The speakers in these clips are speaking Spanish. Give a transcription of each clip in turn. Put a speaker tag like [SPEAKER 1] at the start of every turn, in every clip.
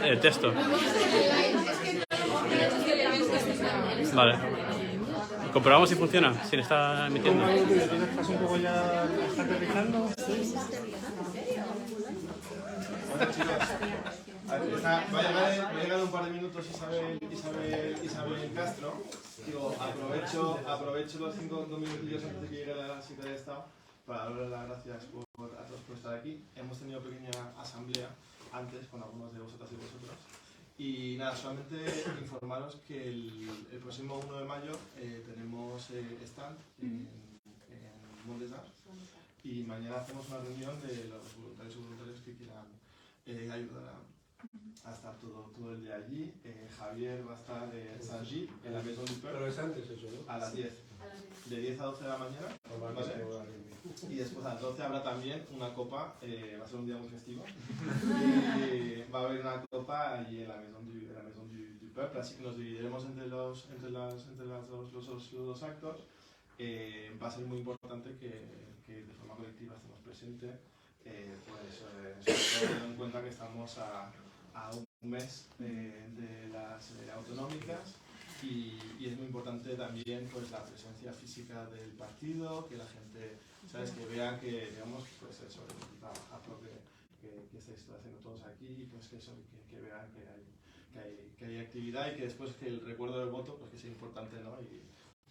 [SPEAKER 1] El texto. Vale. Comprobamos si funciona, si le está emitiendo.
[SPEAKER 2] ¿Estás un poco ya está aterrizando?
[SPEAKER 3] Va a llegar un par de minutos Isabel Castro. Digo, aprovecho los 5 minutillos antes de que llegue la secretaria de Estado para darles las gracias a todos por estar aquí. Hemos tenido pequeña asamblea antes con algunos de vosotras y vosotros. Y nada, solamente informaros que el próximo 1 de mayo tenemos stand en Montes d'Arc y mañana hacemos una reunión de los voluntarios y voluntarias que quieran ayudar a estar todo el día allí. Javier va a estar en Saint-Gilles, en la Maison du Peuple.
[SPEAKER 4] Pero es antes eso, ¿no?
[SPEAKER 3] A las 10. De 10 a 12 de la mañana. ¿Vale? Y después a las 12 habrá también una copa, va a ser un día muy festivo. Y va a haber una copa allí en la Maison du Peuple, así que nos dividiremos entre los dos actos. Va a ser muy importante que de forma colectiva estemos presentes, sobre todo teniendo en cuenta que estamos a un mes de las autonómicas. Y es muy importante también pues la presencia física del partido, que la gente, ¿sabes? Que vea que, digamos, pues eso, el trabajazo que estáis haciendo todos aquí, pues que eso, que vean que hay actividad y que después que el recuerdo del voto, pues que sea importante, ¿no? Y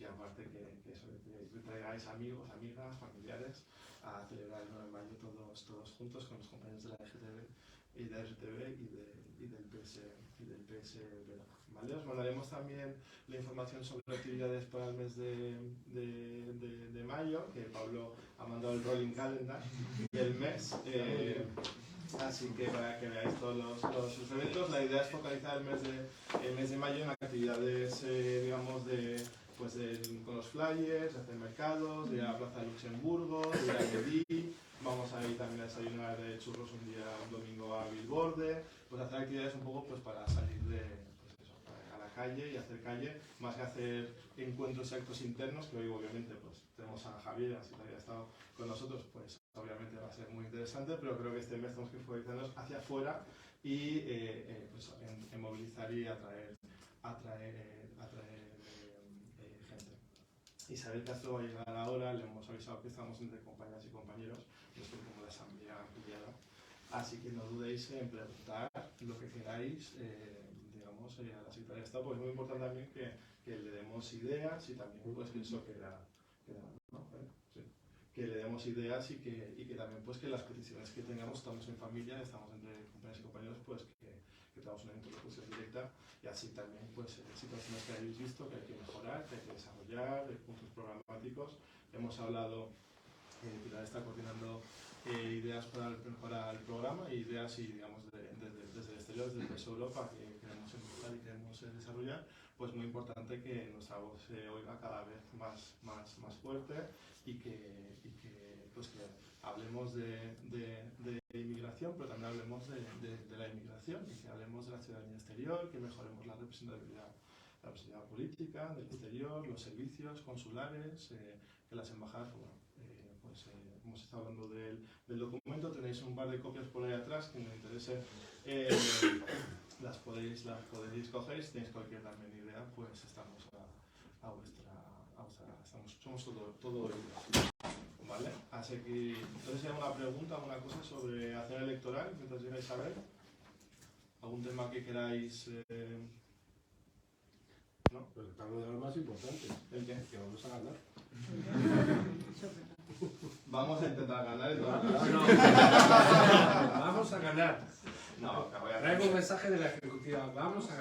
[SPEAKER 3] aparte que eso, que traigáis amigos, amigas, familiares a celebrar el 9 de mayo todos juntos con los compañeros de la LGTB y de RTV y del PSB. ¿Vale? Os mandaremos también la información sobre actividades para el mes de mayo, que Pablo ha mandado el rolling calendar del mes, así que para que veáis todos los eventos. La idea es focalizar el mes de mayo en actividades, digamos, con los flyers, de hacer mercados, de ir a la Plaza de Luxemburgo, de ir a Medí. Vamos a ir también a desayunar de churros un domingo a Bilborde, pues hacer actividades un poco pues para salir a la calle y hacer calle, más que hacer encuentros y actos internos, que hoy obviamente pues tenemos a Javier, así que había estado con nosotros, pues obviamente va a ser muy interesante, pero creo que este mes tenemos que focalizarnos hacia afuera y pues, en movilizar y atraer gente. Isabel Castro va a llegar ahora, le hemos avisado que estamos entre compañeras y compañeros, yo estoy como la asamblea ampliada, así que no dudéis en preguntar lo que queráis, digamos, a la Secretaría de Estado, porque es muy importante también que le demos ideas y también pues que eso queda ¿no? Sí. Que le demos ideas y que también pues que las peticiones que tengamos, estamos en familia, estamos entre compañeros y compañeros, pues que tengamos una interlocución directa y así también pues situaciones que habéis visto que hay que mejorar, que hay que desarrollar, puntos programáticos. Hemos hablado, Pilar está coordinando ideas para el programa y ideas y digamos desde el exterior, desde el PSOE Europa que queremos empezar y queremos desarrollar, pues muy importante que nuestra voz se oiga cada vez más fuerte y que hablemos de inmigración, pero también hablemos de la inmigración y que hablemos de la ciudadanía exterior, que mejoremos la representatividad política del exterior, los servicios consulares, que las embajadas, hemos estado hablando del documento, tenéis un par de copias por ahí atrás que me interese, las podéis coger, si tenéis cualquier también idea, pues estamos somos todo oídos. ¿Vale? Así que, entonces, ¿hay alguna pregunta, alguna cosa sobre acción electoral mientras llegáis a ver? ¿Algún tema que queráis? ¿No?
[SPEAKER 4] Pues estamos de lo más importante.
[SPEAKER 3] ¿El qué?
[SPEAKER 4] Que vamos a ganar.
[SPEAKER 3] Vamos a intentar ganar.
[SPEAKER 4] Vamos a ganar.
[SPEAKER 3] No,
[SPEAKER 4] traigo un mensaje de la ejecutiva. Vamos a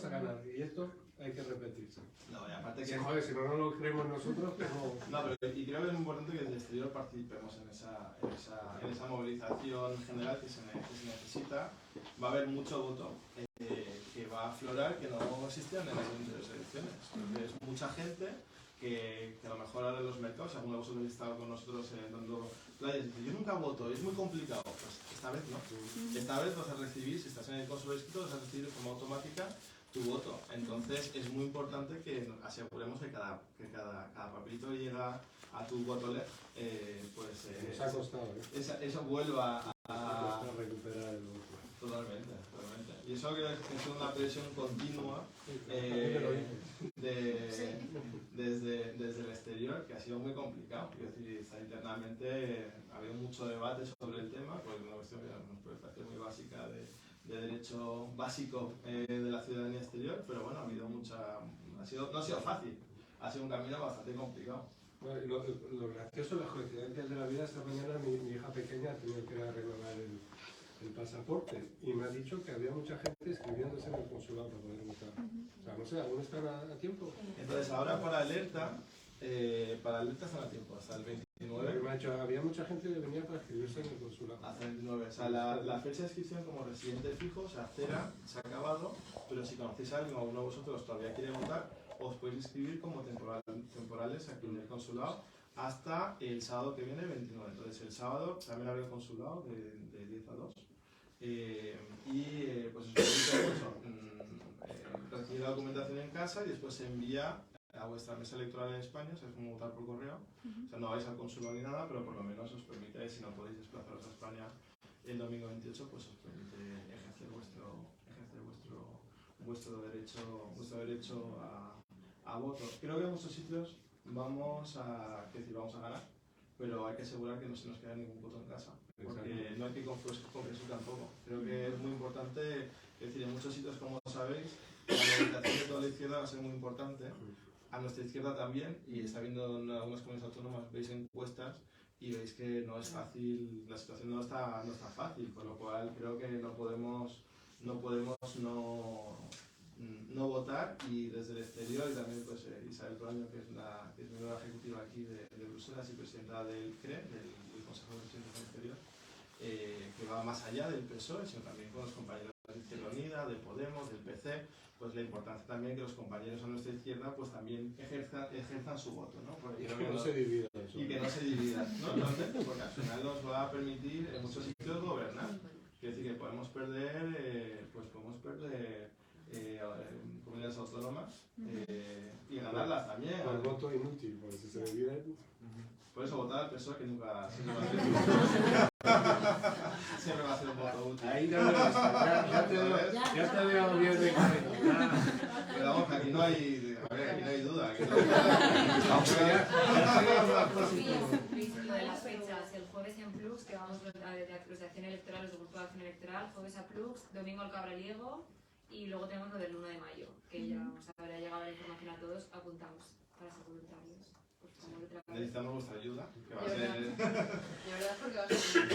[SPEAKER 4] ganar. Y esto hay que repetirse.
[SPEAKER 3] No, y aparte que...
[SPEAKER 4] Si, joder, si no lo creemos nosotros, ¿cómo?
[SPEAKER 3] No, pero y creo que es muy importante que desde el exterior participemos en esa movilización general que se necesita. Va a haber mucho voto que va a aflorar que no existía en las anteriores elecciones. Porque es mucha gente que a lo mejor ahora en los mercados, alguno de vosotros habéis estado con nosotros dando playas y dice, yo nunca voto, es muy complicado. Pues esta vez no. Esta vez vas a recibir, si estás en el consulado inscrito, vas a recibir de forma automática tu voto. Entonces es muy importante que aseguremos que cada papelito que llega a tu votoler, pues
[SPEAKER 4] nos ha costado,
[SPEAKER 3] eso vuelva a
[SPEAKER 4] recuperar el voto.
[SPEAKER 3] Totalmente. Y eso creo que es una presión continua desde el exterior, que ha sido muy complicado. Quiero decir, está internamente ha habido mucho debate sobre el tema, pues una cuestión que nos puede parecer muy básica de derecho básico de la ciudadanía exterior, pero bueno, ha habido mucha... no ha sido fácil, ha sido un camino bastante complicado.
[SPEAKER 4] Bueno, lo gracioso, las coincidencias de la vida, esta mañana mi hija pequeña ha tenido que ir a renovar el pasaporte y me ha dicho que había mucha gente escribiéndose en el consulado para poder votar. O sea, no sé, ¿aún están a tiempo?
[SPEAKER 3] Entonces ahora para alerta están a tiempo, hasta el 29.
[SPEAKER 4] Me ha dicho, había mucha gente que venía para escribirse en el consulado.
[SPEAKER 3] Hasta el 29. O sea, la fecha de inscripción como residente fijo se ha acabado, pero si conocéis a alguien o alguno de vosotros todavía quiere votar, os podéis inscribir como temporales aquí en el consulado hasta el sábado que viene, 29. Entonces el sábado también abre el consulado de 10 a 2. Pues recibir la documentación en casa y después se envía a vuestra mesa electoral en España, o sea, es como votar por correo. O sea, no vais al consulado ni nada, pero por lo menos os permite, si no podéis desplazaros a España el domingo 28, pues os permite ejercer vuestro derecho a voto. Creo que en muchos sitios vamos a ganar, pero hay que asegurar que no se nos quede ningún voto en casa, porque no hay que confiarse tampoco. Creo que es muy importante, es decir, en muchos sitios, como sabéis, la movilización de toda la izquierda va a ser muy importante, a nuestra izquierda también, y está viendo en algunas comunidades autónomas, veis encuestas y veis que no es fácil, la situación no está fácil, con lo cual creo que no podemos no votar, y desde el exterior, y también pues Isabel Toraño, que es miembro de la ejecutiva aquí de Bruselas y presidenta del CRE, del Consejo de Relaciones Exteriores, que va más allá del PSOE, sino también con los compañeros de Izquierda Unida, de Podemos, del PC, pues la importancia también que los compañeros a nuestra izquierda pues también ejerzan su voto, ¿no?
[SPEAKER 4] Y que no se dividan.
[SPEAKER 3] Y que no se dividan, ¿no? Realmente, porque al final nos va a permitir en muchos sitios gobernar. Quiere decir que podemos perder comunidades autónomas y ganarlas también.
[SPEAKER 4] El voto inútil, porque si se dividen...
[SPEAKER 3] Por eso votar al PSOE, que nunca siempre va a ser un voto útil.
[SPEAKER 4] Ahí ya te veo bien de cabeza.
[SPEAKER 3] Pero vamos, que aquí no hay duda.
[SPEAKER 5] Lo de las fechas, el jueves en Plux, que vamos los de acción electoral, los de grupo de acción electoral, jueves a Plux, domingo al Cabraliego, y luego tenemos lo del 1 de mayo, que ya os habrá llegado la información a todos, apuntamos para ser voluntarios.
[SPEAKER 3] Necesitamos vuestra ayuda, que va a
[SPEAKER 5] De
[SPEAKER 3] ser...
[SPEAKER 5] verdad, porque va a ser un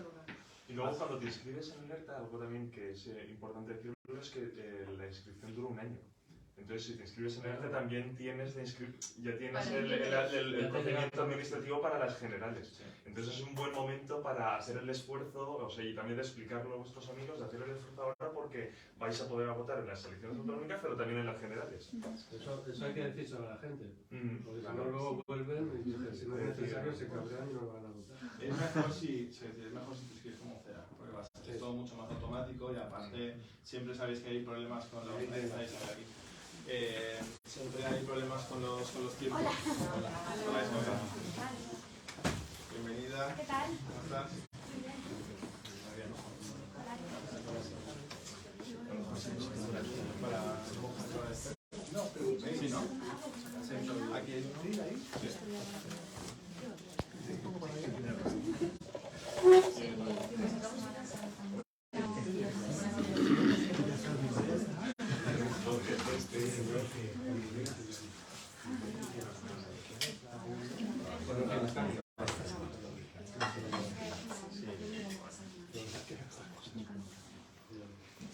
[SPEAKER 5] lugar.
[SPEAKER 6] Y luego cuando te inscribes en alerta, algo también que es importante decirlo es que la inscripción dura un año. Entonces, si te inscribes en alerta, también tienes ya tienes el procedimiento administrativo para las generales. Entonces es un buen momento para hacer el esfuerzo, o sea, y también de explicarlo a vuestros amigos, de hacer el esfuerzo ahora, porque vais a poder votar en las elecciones autonómicas, pero también en las generales.
[SPEAKER 4] Eso hay que decírselo a la gente. Porque si no, luego vuelven y dicen, si no es necesario, se cabrean y no van a votar.
[SPEAKER 3] Es mejor si te inscribes como CERA, porque va a ser todo mucho más automático, y aparte siempre sabéis que hay problemas con los... siempre hay problemas con los tiempos. Hola Isabel. Bienvenida.
[SPEAKER 7] ¿Qué tal?
[SPEAKER 3] ¿Cómo estás? Sí, ¿no? Aquí hay uno. Ahí.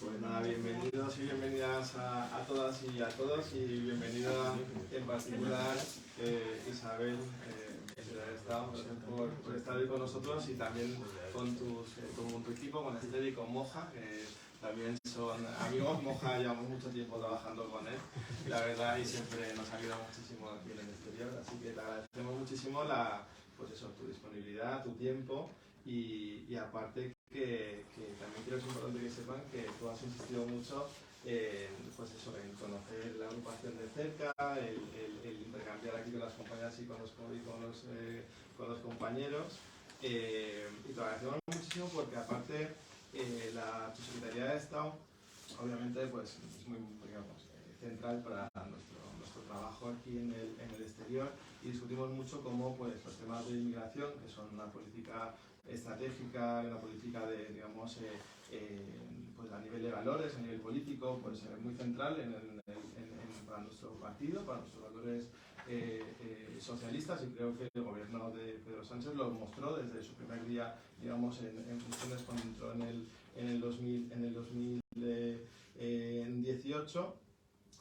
[SPEAKER 3] Pues nada, bienvenidos y bienvenidas a todas y a todos, y bienvenida en particular Isabel, por estar hoy con nosotros, y también con tu equipo, con Esther y con Moja, que también son amigos. Moja llevamos mucho tiempo trabajando con él, la verdad, y siempre nos ha ayudado muchísimo aquí en el exterior, así que te agradecemos muchísimo tu disponibilidad, tu tiempo, y aparte que también creo que es importante que sepan que tú has insistido mucho en conocer la agrupación de cerca, el intercambiar aquí con las compañeras y con los compañeros, y te agradecemos muchísimo porque aparte tu Secretaría de Estado obviamente pues, es muy, digamos, central para nuestro trabajo aquí en el exterior, y discutimos mucho cómo pues, los temas de inmigración, que son una política estratégica, una política de, digamos, pues a nivel de valores, a nivel político, pues muy central para nuestro partido, para nuestros valores socialistas, y creo que el gobierno de Pedro Sánchez lo mostró desde su primer día, digamos, en funciones cuando entró en el 2018.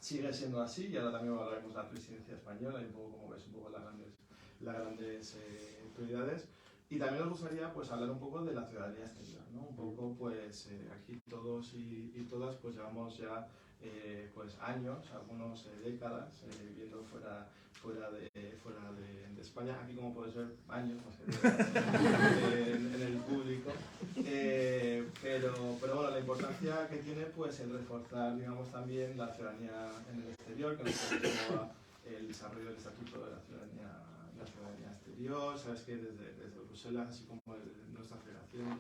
[SPEAKER 3] Sigue siendo así, y ahora también hablaremos de la presidencia española y un poco, como ves, un poco las grandes prioridades. Y también nos gustaría pues, hablar un poco de la ciudadanía exterior, ¿no? Un poco, pues, aquí todos y todas pues, llevamos ya pues, años, algunos décadas, viviendo fuera de España. Aquí, como puedes ver, años, más que en el público. Pero bueno, la importancia que tiene pues, el reforzar, digamos, también la ciudadanía en el exterior, que nos lleva el desarrollo del Estatuto de la Ciudadanía Exterior. Sabes que desde Bruselas, así como desde nuestra federación,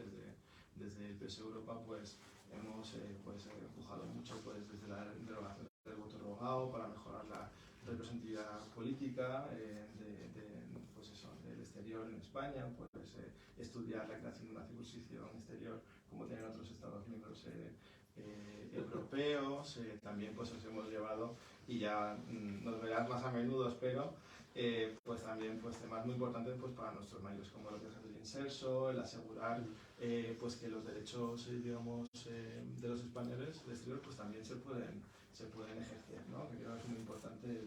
[SPEAKER 3] desde el PSOE Europa, pues hemos empujado mucho pues, desde la derogación del voto rogado para mejorar la representatividad política pues eso, del exterior en España, pues estudiar la creación de una circunscripción exterior como tienen otros Estados miembros europeos. También pues os hemos llevado, y ya nos verás más a menudo, espero, pues también pues, temas muy importantes pues, para nuestros mayores, como lo que es el inserso, el asegurar pues, que los derechos digamos, de los españoles del exterior pues, también se pueden ejercer, ¿no? Que creo que es muy importante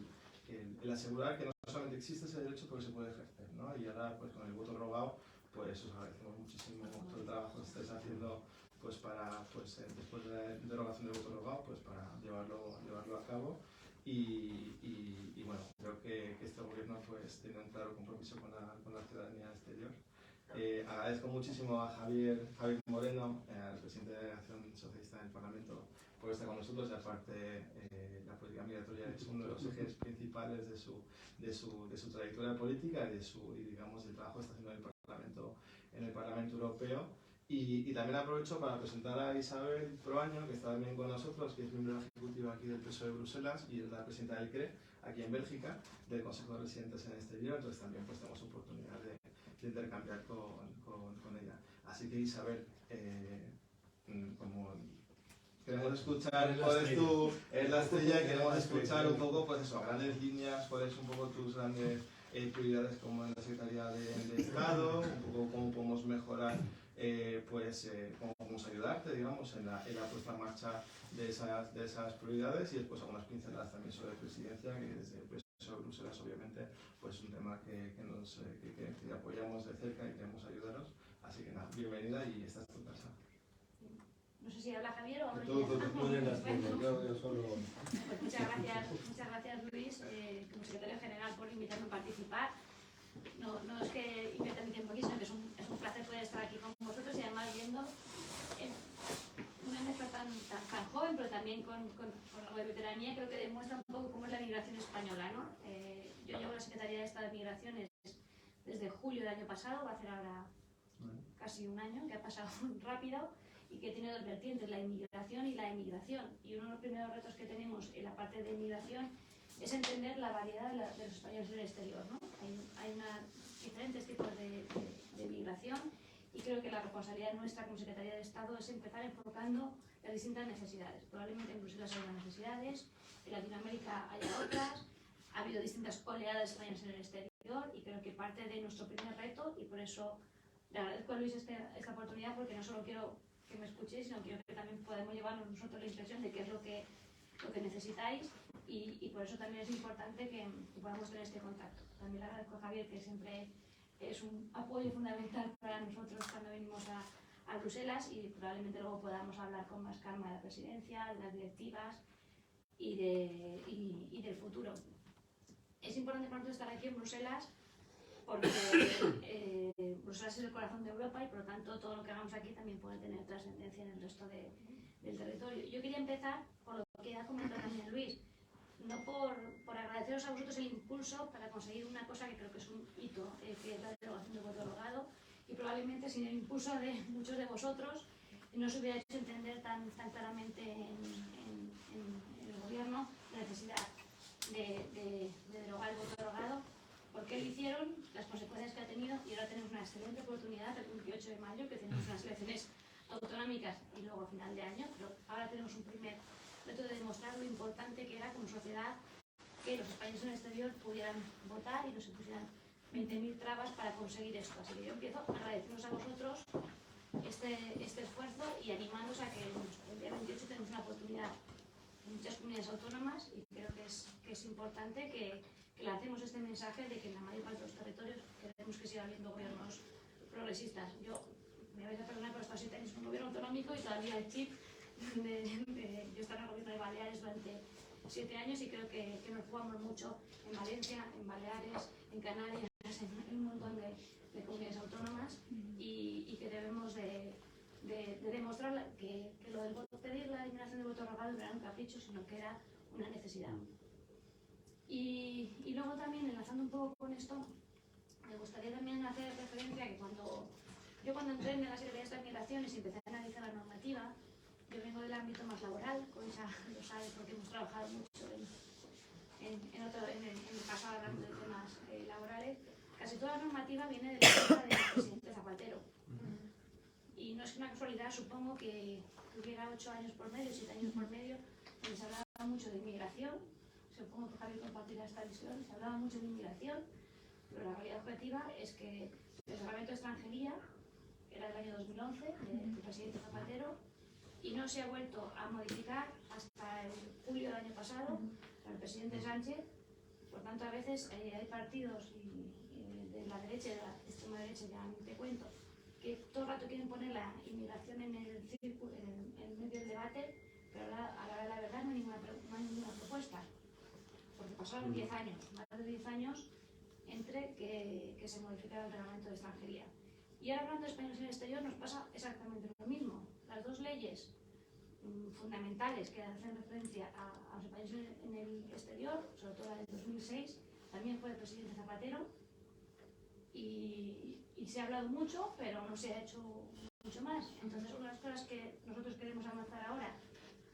[SPEAKER 3] el asegurar que no solamente existe ese derecho, pero que se puede ejercer, ¿no? Y ahora pues, con el voto rogado pues os agradecemos muchísimo todo el trabajo que estáis haciendo pues, para, pues, después de la derogación del voto rogado, pues, para llevarlo a cabo. Y bueno, creo que este gobierno pues, tiene un claro compromiso con la ciudadanía exterior. Agradezco muchísimo a Javier Moreno, al presidente de la Delegación Socialista del Parlamento, por estar con nosotros, y aparte la política migratoria es uno de los ejes principales de su trayectoria política y digamos, del trabajo que está haciendo en el Parlamento Europeo. Y también aprovecho para presentar a Isabel Proaño, que está también con nosotros, que es miembro ejecutiva aquí del PSOE de Bruselas y es la presidenta del CRE, aquí en Bélgica, del Consejo de Residentes en el Exterior. Entonces también pues, tenemos oportunidad de intercambiar con ella. Así que Isabel, como queremos escuchar cuál es la estrella, y queremos escuchar un poco, pues eso, a grandes líneas, cuáles son un poco tus grandes prioridades como en la Secretaría de Estado, un poco cómo podemos mejorar, cómo podemos ayudarte, digamos, en la puesta en marcha de esas prioridades, y después algunas pinceladas también sobre presidencia, que desde el PSOE de Bruselas, obviamente, pues es un tema que apoyamos de cerca y queremos ayudaros. Así que nada, bienvenida, y esta es tu casa.
[SPEAKER 7] No sé si habla Javier o hablo
[SPEAKER 3] Tú
[SPEAKER 4] yo solo...
[SPEAKER 7] Pues muchas gracias Luis, como secretario general, por invitarme a participar. No es que invierta mi tiempo aquí, sino que es un placer poder estar aquí con vosotros, y además viendo una mezcla tan joven, pero también con algo de veteranía. Creo que demuestra un poco cómo es la migración española, ¿no? Yo llevo la Secretaría de Estado de Migraciones desde julio del año pasado, va a hacer ahora casi un año, que ha pasado rápido, y que tiene dos vertientes, la inmigración y la emigración. Y uno de los primeros retos que tenemos en la parte de inmigración es entender la variedad de los españoles en el exterior, ¿no? Hay diferentes tipos de migración, y creo que la responsabilidad nuestra como Secretaría de Estado es empezar enfocando las distintas necesidades. Probablemente en Bruselas haya necesidades, en Latinoamérica haya otras, ha habido distintas oleadas españolas en el exterior, y creo que parte de nuestro primer reto, y por eso le agradezco a Luis esta oportunidad, porque no solo quiero que me escuchéis, sino quiero que también podamos llevarnos nosotros la impresión de qué es lo que necesitáis, y por eso también es importante que podamos tener este contacto. También le agradezco a Javier, que siempre es un apoyo fundamental para nosotros cuando venimos a Bruselas, y probablemente luego podamos hablar con más calma de la presidencia, de las directivas y del futuro. Es importante para nosotros estar aquí en Bruselas, porque Bruselas es el corazón de Europa, y por lo tanto todo lo que hagamos aquí también puede tener trascendencia en el resto del territorio. Yo quería empezar por lo que ha comentado también Luis, no por agradeceros a vosotros el impulso para conseguir una cosa que creo que es un hito, que es la derogación del voto rogado, y probablemente sin el impulso de muchos de vosotros no se hubiera hecho entender tan claramente en el gobierno la necesidad de derogar el voto rogado, por qué lo hicieron, las consecuencias que ha tenido, y ahora tenemos una excelente oportunidad el 28 de mayo, que tenemos unas elecciones autonómicas y luego a final de año, pero ahora tenemos un primer método de demostrar lo importante que era como sociedad que los españoles en el exterior pudieran votar y no se pusieran 20.000 trabas para conseguir esto. Así que yo empiezo a agradeceros a vosotros este esfuerzo y animándoos a que el día 28 tenemos una oportunidad en muchas comunidades autónomas, y creo que es importante que lancemos este mensaje de que en la mayor parte de los territorios queremos que siga habiendo gobiernos progresistas. Yo me vais a perdonar, pero he estado 7 años en un gobierno autonómico y todavía el chip yo he estado en el gobierno de Baleares durante 7 años y creo que nos jugamos mucho en Valencia, en Baleares, en Canarias, en un montón de comunidades autónomas, y que debemos de demostrar que lo del voto, pedir la eliminación del voto rogado no era un capricho, sino que era una necesidad. Y luego también, enlazando un poco con esto, me gustaría también hacer referencia a que cuando entré en la Secretaría de Migraciones y empecé a analizar la normativa, yo vengo del ámbito más laboral, Concha lo sabe porque hemos trabajado mucho en el pasado hablando de temas laborales. Casi toda la normativa viene de la época del presidente Zapatero. Y no es una casualidad, supongo que hubiera 8 años por medio, 7 años por medio, donde se hablaba mucho de inmigración. Supongo que Javier compartirá esta visión. Se hablaba mucho de inmigración, pero la realidad objetiva es que el reglamento de extranjería era del año 2011, del presidente Zapatero, y no se ha vuelto a modificar hasta el julio del año pasado con el presidente Sánchez. Por tanto, a veces hay partidos de la derecha y de la extrema derecha, ya ni te cuento, que todo el rato quieren poner la inmigración en el círculo, en medio del debate, pero a la hora de la verdad no hay ninguna propuesta. Porque pasaron 10 años, más de 10 años, entre que se modificara el reglamento de extranjería. Y ahora, hablando de españoles en el exterior, nos pasa exactamente lo mismo. Las dos leyes fundamentales que hacen referencia a los españoles en el exterior, sobre todo la del 2006, también fue del presidente Zapatero, y se ha hablado mucho, pero no se ha hecho mucho más. Entonces, una de las cosas que nosotros queremos avanzar ahora,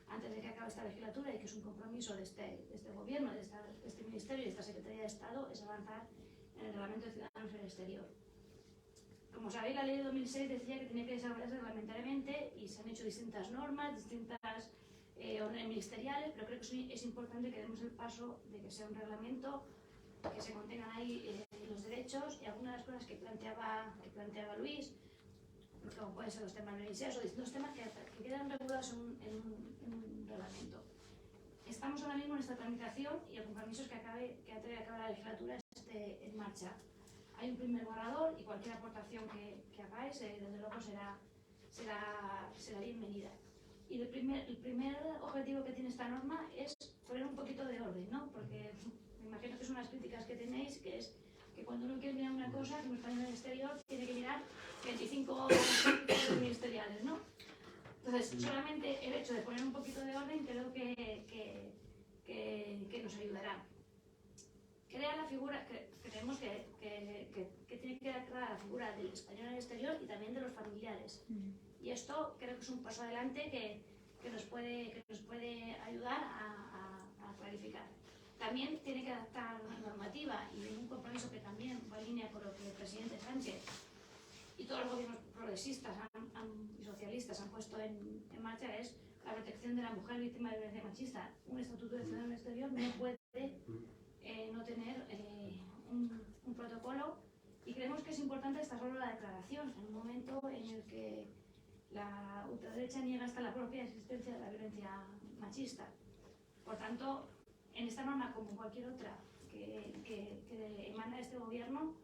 [SPEAKER 7] antes de que acabe esta legislatura, y que es un compromiso de este gobierno, de este ministerio y de esta Secretaría de Estado, es avanzar en el reglamento de ciudadanos en el exterior. Como sabéis, la ley de 2006 decía que tenía que desarrollarse reglamentariamente y se han hecho distintas normas, distintas órdenes ministeriales, pero creo que es importante que demos el paso de que sea un reglamento, que se contengan ahí los derechos y algunas de las cosas que planteaba Luis, como pueden ser los temas de emisiones o distintos temas que quedan regulados en un reglamento. Estamos ahora mismo en esta tramitación y el compromiso es que antes de acabar la legislatura esté en marcha. Hay un primer borrador y cualquier aportación que hagáis, desde luego será bienvenida. Y el primer objetivo que tiene esta norma es poner un poquito de orden, ¿no? Porque me imagino que son las críticas que tenéis, que es que cuando uno quiere mirar una cosa, como español en el exterior, tiene que mirar 25 ministeriales, ¿no? Entonces, solamente el hecho de poner un poquito de orden creo que nos ayudará. Crea la figura, creemos que tiene que quedar clara la figura del español en el exterior y también de los familiares. Y esto creo que es un paso adelante que nos puede ayudar a clarificar. También tiene que adaptar la normativa, y un compromiso que también va en línea con lo que el presidente Sánchez y todos los gobiernos progresistas y socialistas han puesto en marcha, es la protección de la mujer víctima de violencia machista. Un estatuto de ciudadano exterior no puede no tener un protocolo, y creemos que es importante esta solo la declaración en un momento en el que la ultraderecha niega hasta la propia existencia de la violencia machista. Por tanto, en esta norma, como en cualquier otra que emana de este gobierno,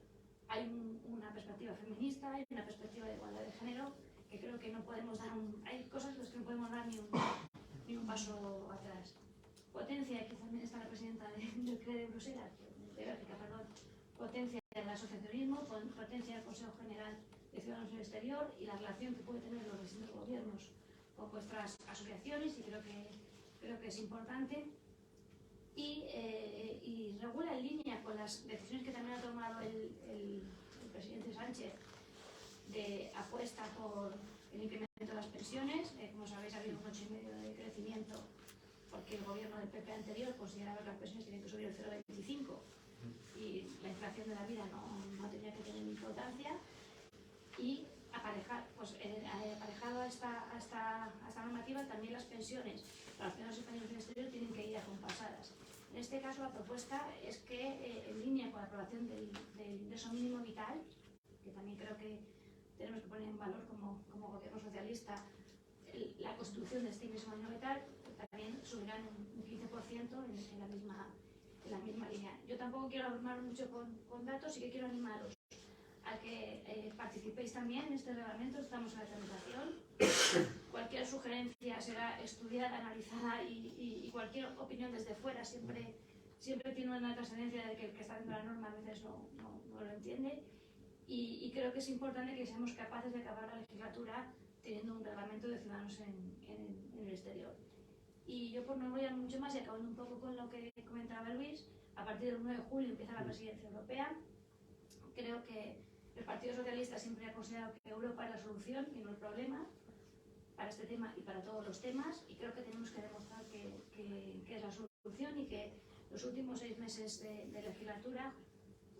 [SPEAKER 7] hay una perspectiva feminista, hay una perspectiva de igualdad de género, que creo que no podemos dar hay cosas en las que no podemos dar ni un paso atrás. Potencia, aquí también está la presidenta del CRE de Bruselas, de Bélgica, perdón, potencia del asociacionismo, potencia del Consejo General de Ciudadanos en el Exterior y la relación que puede tener los distintos gobiernos con vuestras asociaciones, y creo que es importante. Y regula en línea con las decisiones que también ha tomado el presidente Sánchez de apuesta por el incremento de las pensiones. Como sabéis, ha habido un 8,5% de crecimiento porque el gobierno del PP anterior consideraba que las pensiones tienen que subir el 0,25 y la inflación de la vida no tenía que tener importancia. Y aparejado a esta normativa, también las pensiones para los ciudadanos españoles en el exterior tienen que ir acompasadas. En este caso, la propuesta es que, en línea con la aprobación del ingreso mínimo vital, que también creo que tenemos que poner en valor como gobierno socialista, la construcción de este ingreso mínimo vital, también subirán un 15% en la misma línea. Yo tampoco quiero abrumar mucho con datos, sí que quiero animaros a que participéis también en este reglamento. Estamos en la tramitación. Cualquier sugerencia será estudiada, analizada y cualquier opinión desde fuera siempre tiene una trascendencia de que el que está dentro de la norma a veces no lo entiende. Y creo que es importante que seamos capaces de acabar la legislatura teniendo un reglamento de ciudadanos en el exterior. Y yo, por no enrollar mucho más y acabando un poco con lo que comentaba Luis, a partir del 1 de julio empieza la presidencia europea. Creo que el Partido Socialista siempre ha considerado que Europa es la solución y no el problema para este tema y para todos los temas, y creo que tenemos que demostrar que es la solución y que los últimos 6 meses de legislatura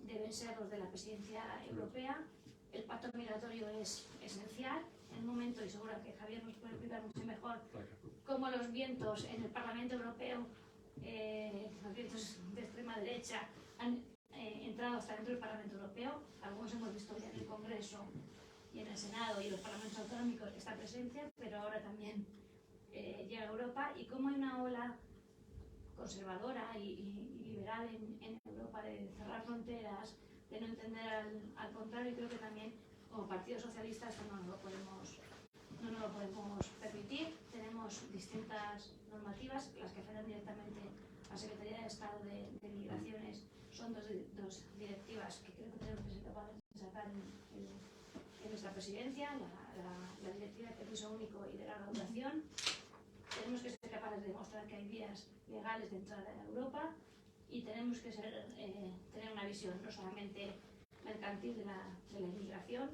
[SPEAKER 7] deben ser los de la presidencia europea. El pacto migratorio es esencial. En un momento, y seguro que Javier nos puede explicar mucho mejor, cómo los vientos en el Parlamento Europeo, los vientos de extrema derecha, han entrado hasta dentro del Parlamento Europeo. Algunos hemos visto ya en el Congreso y en el Senado y en los parlamentos autonómicos esta presencia, pero ahora también llega a Europa, y cómo hay una ola conservadora y liberal en Europa de cerrar fronteras, de no entender al contrario. Y creo que también como Partido Socialista esto no nos lo podemos permitir. Tenemos distintas normativas, las que afectan directamente a la Secretaría de Estado de Migraciones. Son dos directivas que creo que tenemos que ser capaces de sacar en nuestra presidencia, la directiva de permiso único y de larga duración. Tenemos que ser capaces de demostrar que hay vías legales de entrada en Europa, y tenemos que tener una visión no solamente mercantil de la inmigración,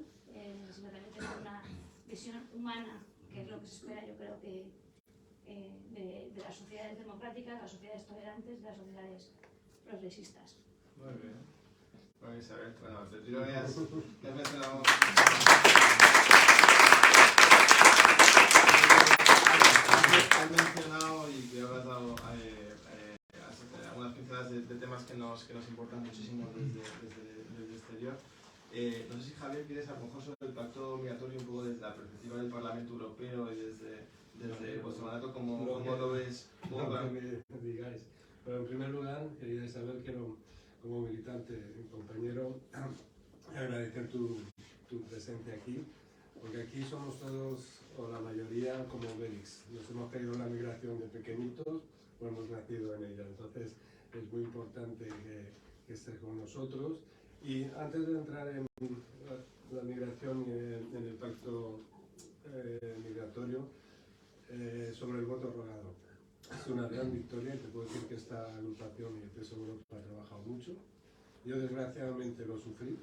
[SPEAKER 7] sino también tener una visión humana, que es lo que se espera, yo creo que de las sociedades democráticas, las sociedades tolerantes, de las sociedades progresistas.
[SPEAKER 3] Muy bien. Bueno, Isabel, bueno, te tiro ya has mencionado... Has mencionado y que has dado algunas pinceladas de temas que nos importan muchísimo desde el exterior. No sé si Javier quieres, a lo mejor, sobre el pacto migratorio, un poco desde la perspectiva del Parlamento Europeo y desde vuestro mandato, ¿cómo lo ves?
[SPEAKER 4] Lo que me digáis. Pero en primer lugar, quería saber que como militante y compañero, agradecer tu presencia aquí, porque aquí somos todos, o la mayoría, como Bélix. Nos hemos caído en la migración de pequeñitos, o hemos nacido en ella. Entonces, es muy importante que estés con nosotros. Y antes de entrar en la migración y en el pacto migratorio, sobre el voto rogado. Es una gran victoria, y te puedo decir que esta agrupación y el PSOE Europa ha trabajado mucho. Yo desgraciadamente lo sufrí,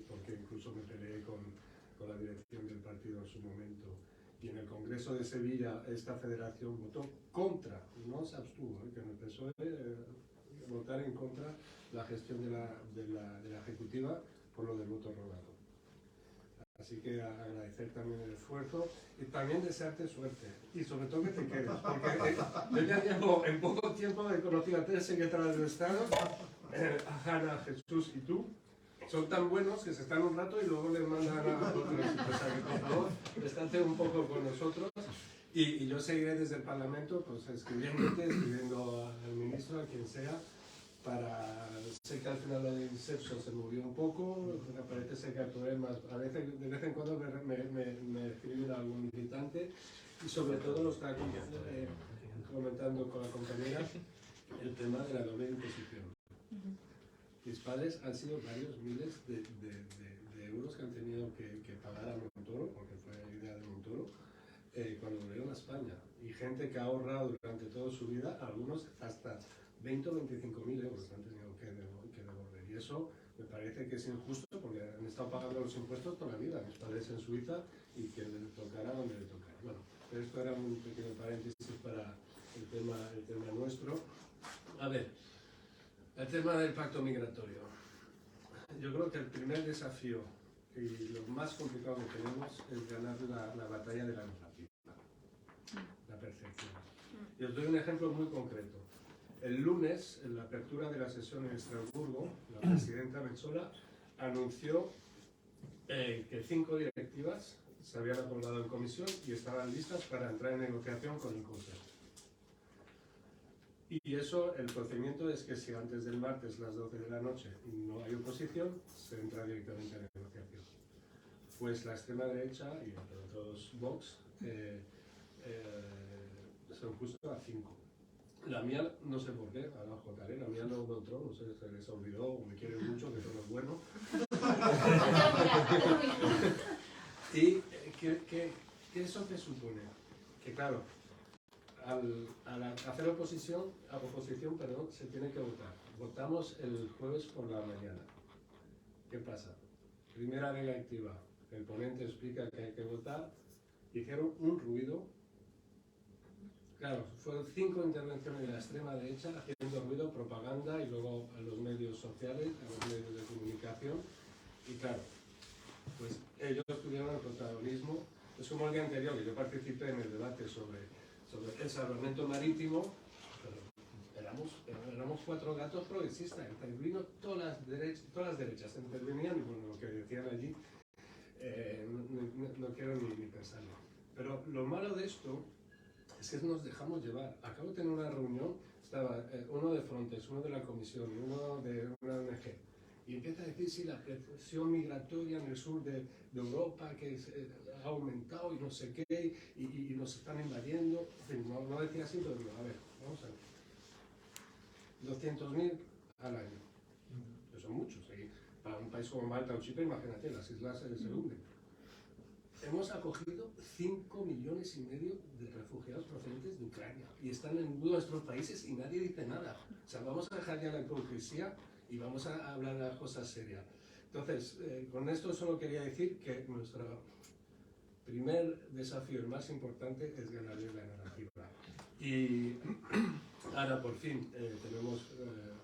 [SPEAKER 4] porque incluso me peleé con la dirección del partido en su momento, y en el Congreso de Sevilla esta federación votó contra, no se abstuvo, que en el PSOE votar en contra la gestión de la Ejecutiva por lo del voto rogado. Así que agradecer también el esfuerzo y también desearte suerte, y sobre todo que te quedes, porque yo ya llevo, en poco tiempo he conocido a 3 secretarios de Estado, a Hanna, Jesús y tú. Son tan buenos que se están un rato y luego les mandan a otros. O sea que, por favor, estate un poco con nosotros, y yo seguiré desde el Parlamento, pues escribiendo al ministro, a quien sea, sé que al final lo de Inception se movió un poco, me parece ser que hay problemas, de vez en cuando me escriben algún militante, y sobre todo lo está comentando con la compañera, el tema de la doble imposición. Mis padres han sido varios miles de euros que han tenido que pagar a Montoro, porque fue idea de Montoro, cuando volvieron a España. Y gente que ha ahorrado durante toda su vida, algunos hasta 20 o 25.000 euros han tenido que devolver. Y eso me parece que es injusto, porque porque han estado pagando los impuestos toda la vida, mis padres en Suiza, y que le tocará donde le tocará. Bueno, pero esto era un pequeño paréntesis para el tema nuestro. A ver, el tema del pacto migratorio. Yo creo que el primer desafío y lo más complicado que tenemos es ganar la batalla de la narrativa, la percepción. Y os doy un ejemplo muy concreto. El lunes, en la apertura de la sesión en Estrasburgo, la presidenta Metsola anunció que 5 directivas se habían acordado en comisión y estaban listas para entrar en negociación con el Consejo. Y eso, el procedimiento es que si antes del martes, las 12 de la noche, no hay oposición, se entra directamente a la negociación. Pues la extrema derecha y entre otros Vox se opuso a 5. La mía, no sé por qué, ahora os contaré, la mía no entró, no sé, se les olvidó o me quieren mucho, que eso no es bueno. ¿Y qué eso qué supone? Que claro, al hacer oposición, se tiene que votar. Votamos el jueves por la mañana. ¿Qué pasa? Primera directiva, el ponente explica que hay que votar, hicieron un ruido. Claro, fueron 5 intervenciones de la extrema derecha haciendo ruido, propaganda y luego a los medios sociales, a los medios de comunicación. Y claro, pues ellos tuvieron el protagonismo. Es como el día anterior que yo participé en el debate sobre el salvamento marítimo, pero éramos 4 gatos progresistas, intervino todas las derechas intervenían y bueno, lo que decían allí no quiero ni pensarlo. Pero lo malo de esto es que nos dejamos llevar. Acabo de tener una reunión, estaba uno de Frontex, uno de la Comisión y uno de una ONG, y empieza a decir si la presión migratoria en el sur de Europa que ha aumentado y no sé qué, y nos están invadiendo. En fin, no decía así, pero digo, a ver, vamos a ver. 200.000 al año. Eso son muchos. Para un país como Malta o Chipre, imagínate, las islas se hunden. Hemos acogido 5,5 millones de refugiados procedentes de Ucrania y están en nuestros países y nadie dice nada. O sea, vamos a dejar ya la hipocresía y vamos a hablar de las cosas serias. Entonces, con esto solo quería decir que nuestro primer desafío, el más importante, es ganar la narrativa. Y ahora, por fin,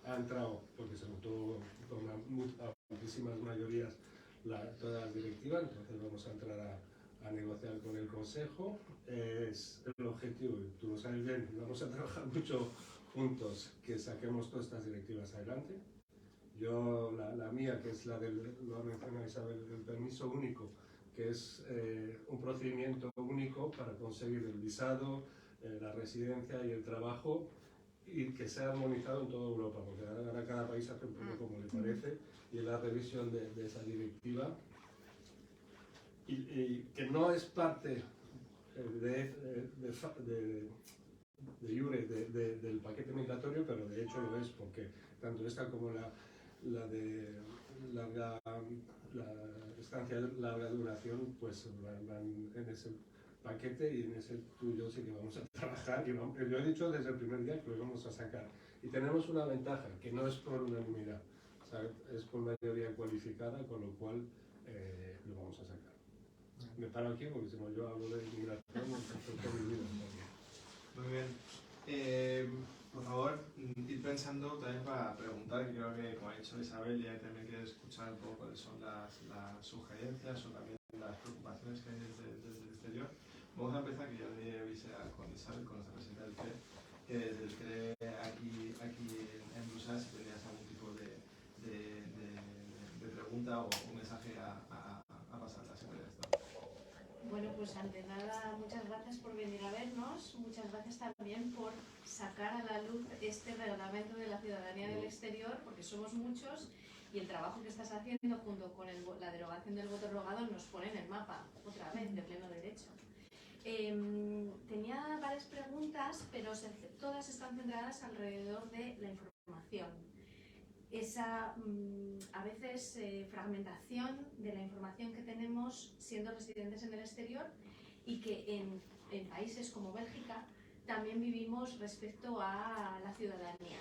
[SPEAKER 4] ha entrado, porque se votó con amplísimas mayorías todas las directivas, entonces vamos a entrar a negociar con el Consejo. Es el objetivo, y tú lo sabes bien, vamos a trabajar mucho juntos, que saquemos todas estas directivas adelante. Yo, la mía, que es la lo ha mencionado Isabel, el permiso único, que es un procedimiento único para conseguir el visado, la residencia y el trabajo, y que sea armonizado en toda Europa, porque ahora cada país hace un poco como le parece, y la revisión de esa directiva, y que no es parte de iure del paquete migratorio, pero de hecho lo es, porque tanto esta como la estancia de larga duración pues van en ese paquete, y en ese tuyo sí que vamos a trabajar. Y yo he dicho desde el primer día que lo vamos a sacar, y tenemos una ventaja, que no es por unanimidad, o sea, es por mayoría cualificada, con lo cual lo vamos a sacar. Me paro aquí porque si no yo hablo de inmigración toda mi vida.
[SPEAKER 3] Muy bien. Por favor, ir pensando también para preguntar, que creo que, como ha dicho Isabel, ya también quiere escuchar un poco cuáles son las sugerencias o también las preocupaciones que hay desde el exterior. Vamos a empezar, que ya le avisé con Isabel, con nuestra presidenta del CRE, que desde el CRE aquí en Bruselas, si tenías algún tipo de pregunta o un mensaje a pasar a la Secretaría de Estado.
[SPEAKER 7] Bueno, pues ante nada, muchas gracias por venir a vernos, muchas gracias también por sacar a la luz este reglamento de la ciudadanía del exterior, porque somos muchos y el trabajo que estás haciendo junto con la derogación del voto rogado nos pone en el mapa, otra vez, de pleno derecho. Tenía varias preguntas, pero todas están centradas alrededor de la información. Esa, a veces, fragmentación de la información que tenemos siendo residentes en el exterior, y que en países como Bélgica también vivimos respecto a la ciudadanía.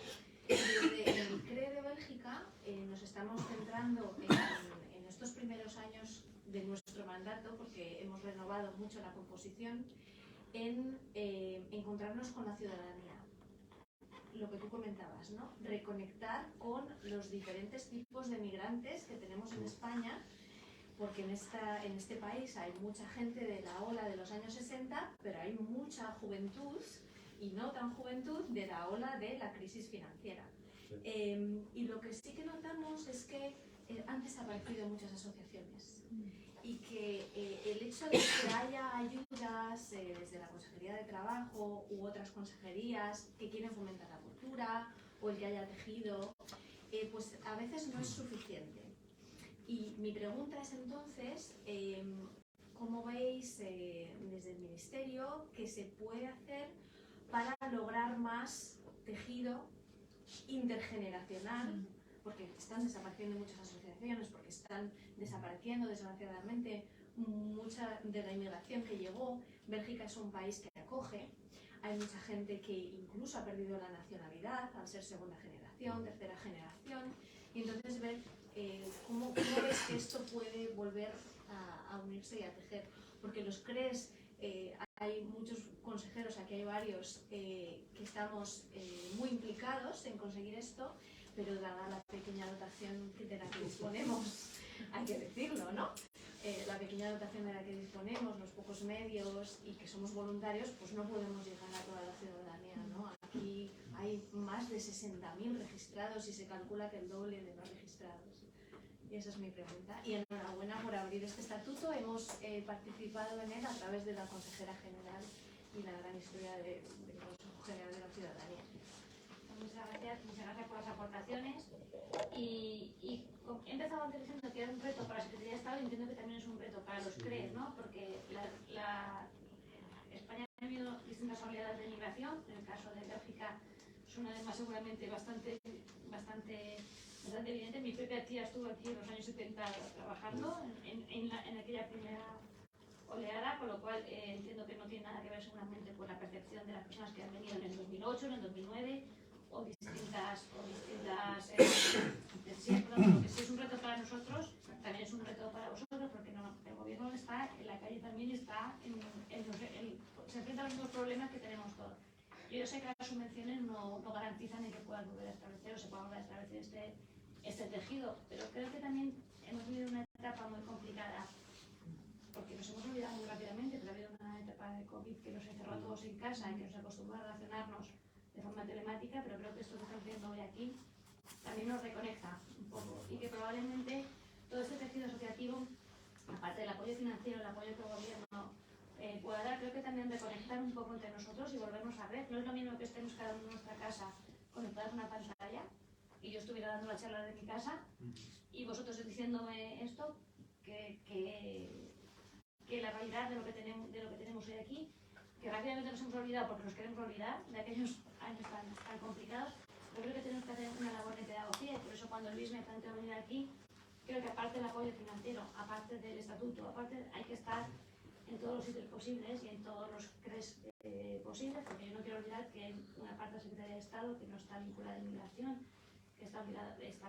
[SPEAKER 7] Desde el CRE de Bélgica nos estamos centrando en
[SPEAKER 8] estos primeros años de nuestro mandato, porque hemos renovado mucho la composición, en encontrarnos con la ciudadanía. Lo que tú comentabas, ¿no? Reconectar con los diferentes tipos de migrantes que tenemos en España, porque en este país hay mucha gente de la ola de los años 60, pero hay mucha juventud y no tan juventud de la ola de la crisis financiera. Y lo que sí que notamos es que han desaparecido muchas asociaciones y que el hecho de que haya ayudas desde la Consejería de Trabajo u otras consejerías que quieren fomentar la cultura o el que haya tejido, pues a veces no es suficiente. Y mi pregunta es entonces, ¿cómo veis desde el Ministerio que se puede hacer para lograr más tejido intergeneracional? Porque están desapareciendo muchas asociaciones, porque están desapareciendo desgraciadamente mucha de la inmigración que llegó. Bélgica es un país que acoge, hay mucha gente que incluso ha perdido la nacionalidad al ser segunda generación, tercera generación, y entonces ver ¿cómo ves que esto puede volver a unirse y a tejer? Porque los CREs, hay muchos consejeros, aquí hay varios, que estamos muy implicados en conseguir esto, pero dada la pequeña dotación de la que disponemos, hay que decirlo, ¿no? La pequeña dotación de la que disponemos, los pocos medios y que somos voluntarios, pues no podemos llegar a toda la ciudadanía, ¿no? Aquí hay más de 60.000 registrados y se calcula que el doble de no registrados. Y esa es mi pregunta. Y enhorabuena por abrir este estatuto. Hemos participado en él a través de la consejera general y la gran historia del Consejo General de la Ciudadanía.
[SPEAKER 7] Muchas gracias por las aportaciones. Y he empezado antes diciendo que era un reto para la Secretaría de Estado y entiendo que también es un reto para los CREs, ¿no? Porque España ha tenido distintas oleadas de migración. En el caso de Bélgica es una además seguramente bastante evidente. Mi propia tía estuvo aquí en los años 70 trabajando en aquella primera oleada, con lo cual entiendo que no tiene nada que ver seguramente con la percepción de las personas que han venido en el 2008, en el 2009 o distintas sí, lo que sí es un reto para nosotros, también es un reto para vosotros, porque no, el gobierno está en la calle, también está se enfrenta a los mismos problemas que tenemos todos. Yo sé que las subvenciones no garantizan el que puedan volver a establecer o se pueda volver a establecer este tejido, pero creo que también hemos vivido una etapa muy complicada, porque nos hemos olvidado muy rápidamente, pero ha habido una etapa de COVID que nos encerró a todos en casa y que nos acostumbró a relacionarnos de forma telemática, pero creo que esto que estamos viendo hoy aquí también nos reconecta un poco y que probablemente todo este tejido asociativo, aparte del apoyo financiero, el apoyo que el gobierno pueda dar, creo que también reconectar un poco entre nosotros y volvernos a ver. No es lo mismo que estemos cada uno en nuestra casa conectados a una pantalla y yo estuviera dando la charla de mi casa y vosotros diciéndome esto, que la realidad de lo que tenemos hoy aquí, que rápidamente nos hemos olvidado porque nos queremos olvidar de aquellos años tan complicados. Yo creo que tenemos que hacer una labor de pedagogía y por eso cuando Luis me planteó venir aquí, creo que aparte del apoyo financiero, aparte del estatuto, aparte hay que estar en todos los sitios posibles y en todos los CREs posibles, porque yo no quiero olvidar que hay una parte de la Secretaría de Estado que no está vinculada a inmigración, que está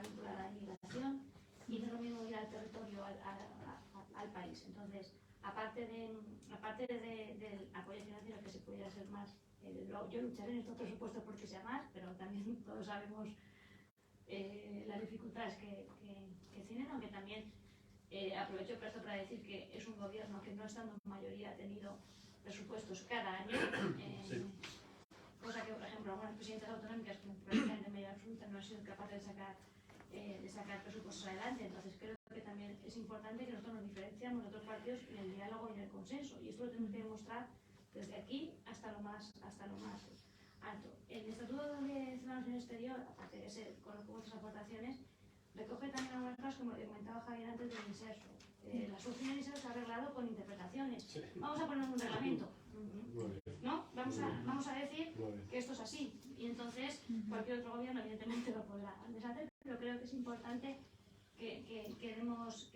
[SPEAKER 7] vinculada a inmigración, y no es lo mismo ir al territorio, al país. Entonces, aparte del apoyo financiero que se pudiera ser más, yo lucharé en estos presupuestos porque sea más, pero también todos sabemos las dificultades que tienen, aunque también aprovecho esto para decir que es un gobierno que no estando en mayoría ha tenido presupuestos cada año, cosa que por ejemplo algunas presidentas autonómicas que prácticamente en mayoría absoluta no han sido capaces de sacar presupuestos adelante. Entonces creo que también es importante que nosotros nos diferenciamos de otros partidos en el diálogo y en el consenso, y esto lo tenemos que demostrar desde aquí hasta lo más alto. El Estatuto de Ciudadanos en el Exterior, aparte de ser con vuestras aportaciones, recoge también algunas cosas como lo que comentaba Javier antes del inserso. La solución del inserso se ha arreglado con interpretaciones. Sí. Vamos a poner un reglamento, ¿no? Vamos a decir que esto es así, y entonces cualquier otro gobierno evidentemente lo podrá deshacer, pero creo que es importante que demos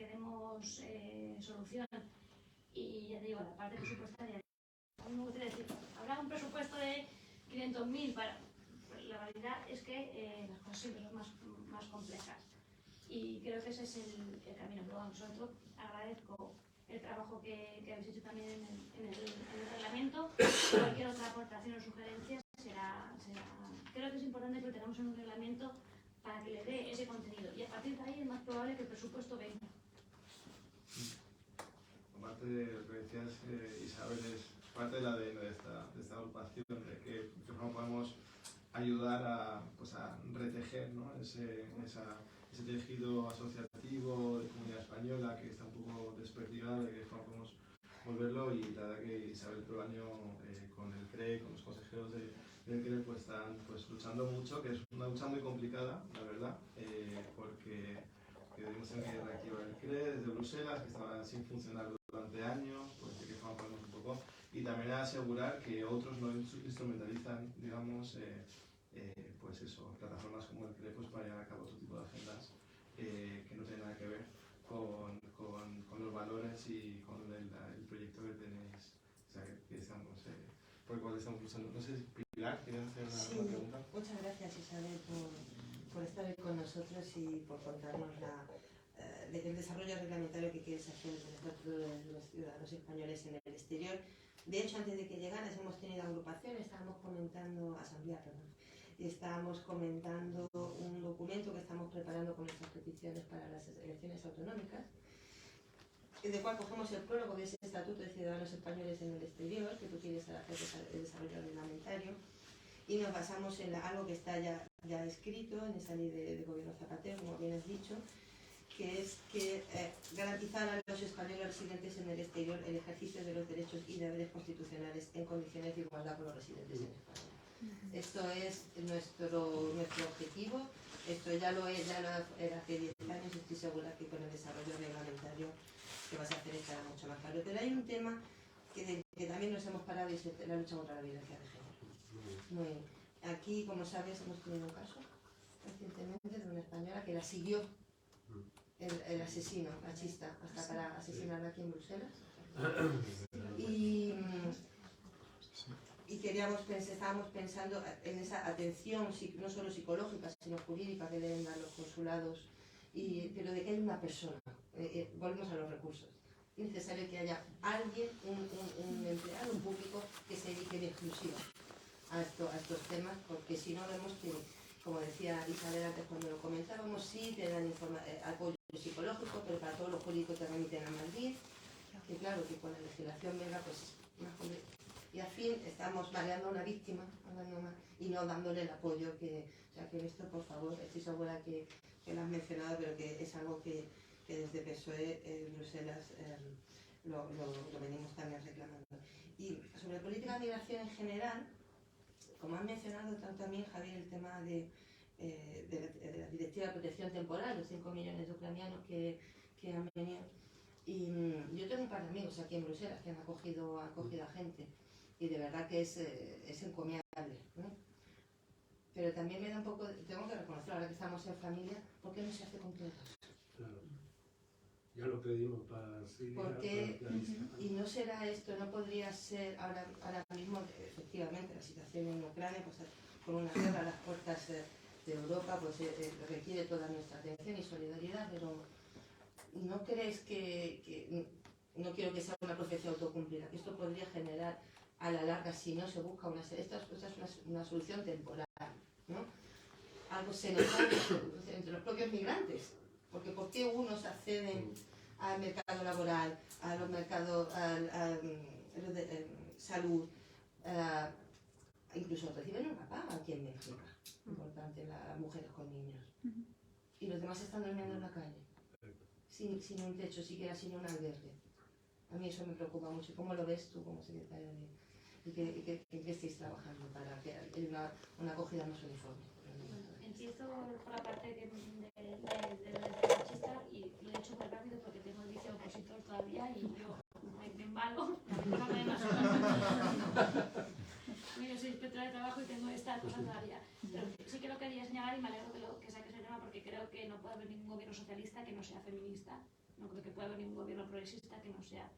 [SPEAKER 7] solución. Y ya te digo, la parte presupuestaria, me gustaría decir, habrá un presupuesto de 500.000 para... La realidad es que las cosas siempre son más complejas. Y creo que ese es el camino. Luego, sobre todo, agradezco el trabajo que habéis hecho también en el reglamento. Cualquier otra aportación o sugerencia creo que es importante que lo tengamos en un reglamento para que le dé ese contenido. Y a partir de ahí es más probable que el presupuesto venga.
[SPEAKER 3] Aparte de lo que decías, Isabel, es parte del ADN de esta agrupación, de que no podemos ayudar a retejer, ¿no? ese tejido asociativo de comunidad española que está un poco desperdigado, de que podemos volverlo. Y la verdad que Isabel Proaño con el CRE, con los consejeros del CRE, pues están luchando mucho, que es una lucha muy complicada, la verdad, porque debemos tener que reactivar el CRE desde Bruselas, que estaba sin funcionar durante años, pues de qué forma podemos un poco, y también asegurar que otros no instrumentalizan, digamos, pues eso, plataformas como el CRE, pues para llevar a cabo otro tipo de agendas que no tienen nada que ver con los valores y con el proyecto que tenéis, o sea, que estamos, por el cual estamos luchando. No sé, Pilar, ¿quieres hacer una pregunta?
[SPEAKER 9] Muchas gracias, Isabel, por estar hoy con nosotros y por contarnos el desarrollo reglamentario que quieres hacer del Estatuto de los Ciudadanos Españoles en el exterior. De hecho, antes de que llegaras hemos tenido agrupación, estábamos comentando, y estábamos comentando un documento que estamos preparando con nuestras peticiones para las elecciones autonómicas, del cual cogemos el prólogo de ese Estatuto de Ciudadanos Españoles en el exterior, que tú quieres hacer el desarrollo reglamentario, y nos basamos en algo que está ya escrito en esa ley de gobierno Zapatero, como bien has dicho, que es garantizar a los españoles residentes en el exterior el ejercicio de los derechos y deberes constitucionales en condiciones de igualdad con los residentes en España. Esto es nuestro objetivo. Esto ya lo era hace 10 años y estoy segura que con el desarrollo reglamentario que vas a hacer estará mucho más claro. Pero hay un tema que también nos hemos parado y es la lucha contra la violencia de género. Aquí, como sabes, hemos tenido un caso recientemente de una española que la siguió el asesino machista hasta para asesinarla aquí en Bruselas. Y estábamos pensando en esa atención, no solo psicológica, sino jurídica que deben dar los consulados, pero de que hay una persona. Volvemos a los recursos. Es necesario que haya alguien, un empleado, un público que se dedique en exclusiva a estos temas, porque si no vemos que, como decía Isabel antes cuando lo comentábamos, sí te dan apoyo psicológico, pero para todo lo jurídico te remiten a Madrid, que claro, que con la legislación belga, pues más complejo. Y al fin estamos mareando a una víctima y no dándole el apoyo que... O sea, que esto, por favor, estoy segura que lo has mencionado, pero que es algo que desde PSOE Bruselas lo venimos también reclamando. Y sobre política de migración en general, como han mencionado también, Javier, el tema de la Directiva de Protección Temporal, los 5 millones de ucranianos que han venido. Y yo tengo un par de amigos aquí en Bruselas que han acogido a gente. Y de verdad que es encomiable, ¿no? Pero también me da un poco, tengo que reconocer, ahora que estamos en familia, ¿por qué no se hace completo?
[SPEAKER 4] Claro. Ya lo pedimos para Siria.
[SPEAKER 9] Porque, y no será esto, no podría ser ahora mismo, efectivamente, la situación en Ucrania, pues con una guerra a las puertas de Europa, pues requiere toda nuestra atención y solidaridad, pero ¿no crees que no quiero que sea una profecía autocumplida, que esto podría generar a la larga, si no se busca esta es una solución temporal, ¿no? Algo semejante entre los propios migrantes, porque ¿por qué unos acceden al mercado laboral, a los mercados, los de salud, incluso reciben una paga aquí en México, importante, las mujeres con niños, y los demás están durmiendo en la calle, sin un techo, siquiera sin un albergue? A mí eso me preocupa mucho. ¿Cómo lo ves tú como secretaria ¿En qué estáis trabajando para que haya una acogida más uniforme?
[SPEAKER 7] Empiezo por la parte de machista y lo he hecho muy rápido porque tengo el vicio opositor todavía y yo me embalo. Yo soy inspectora de trabajo y tengo esta cosa todavía. Pero sí que lo quería señalar y me alegro que saques el tema porque creo que no puede haber ningún gobierno socialista que no sea feminista. No creo que pueda haber ningún gobierno progresista que no sea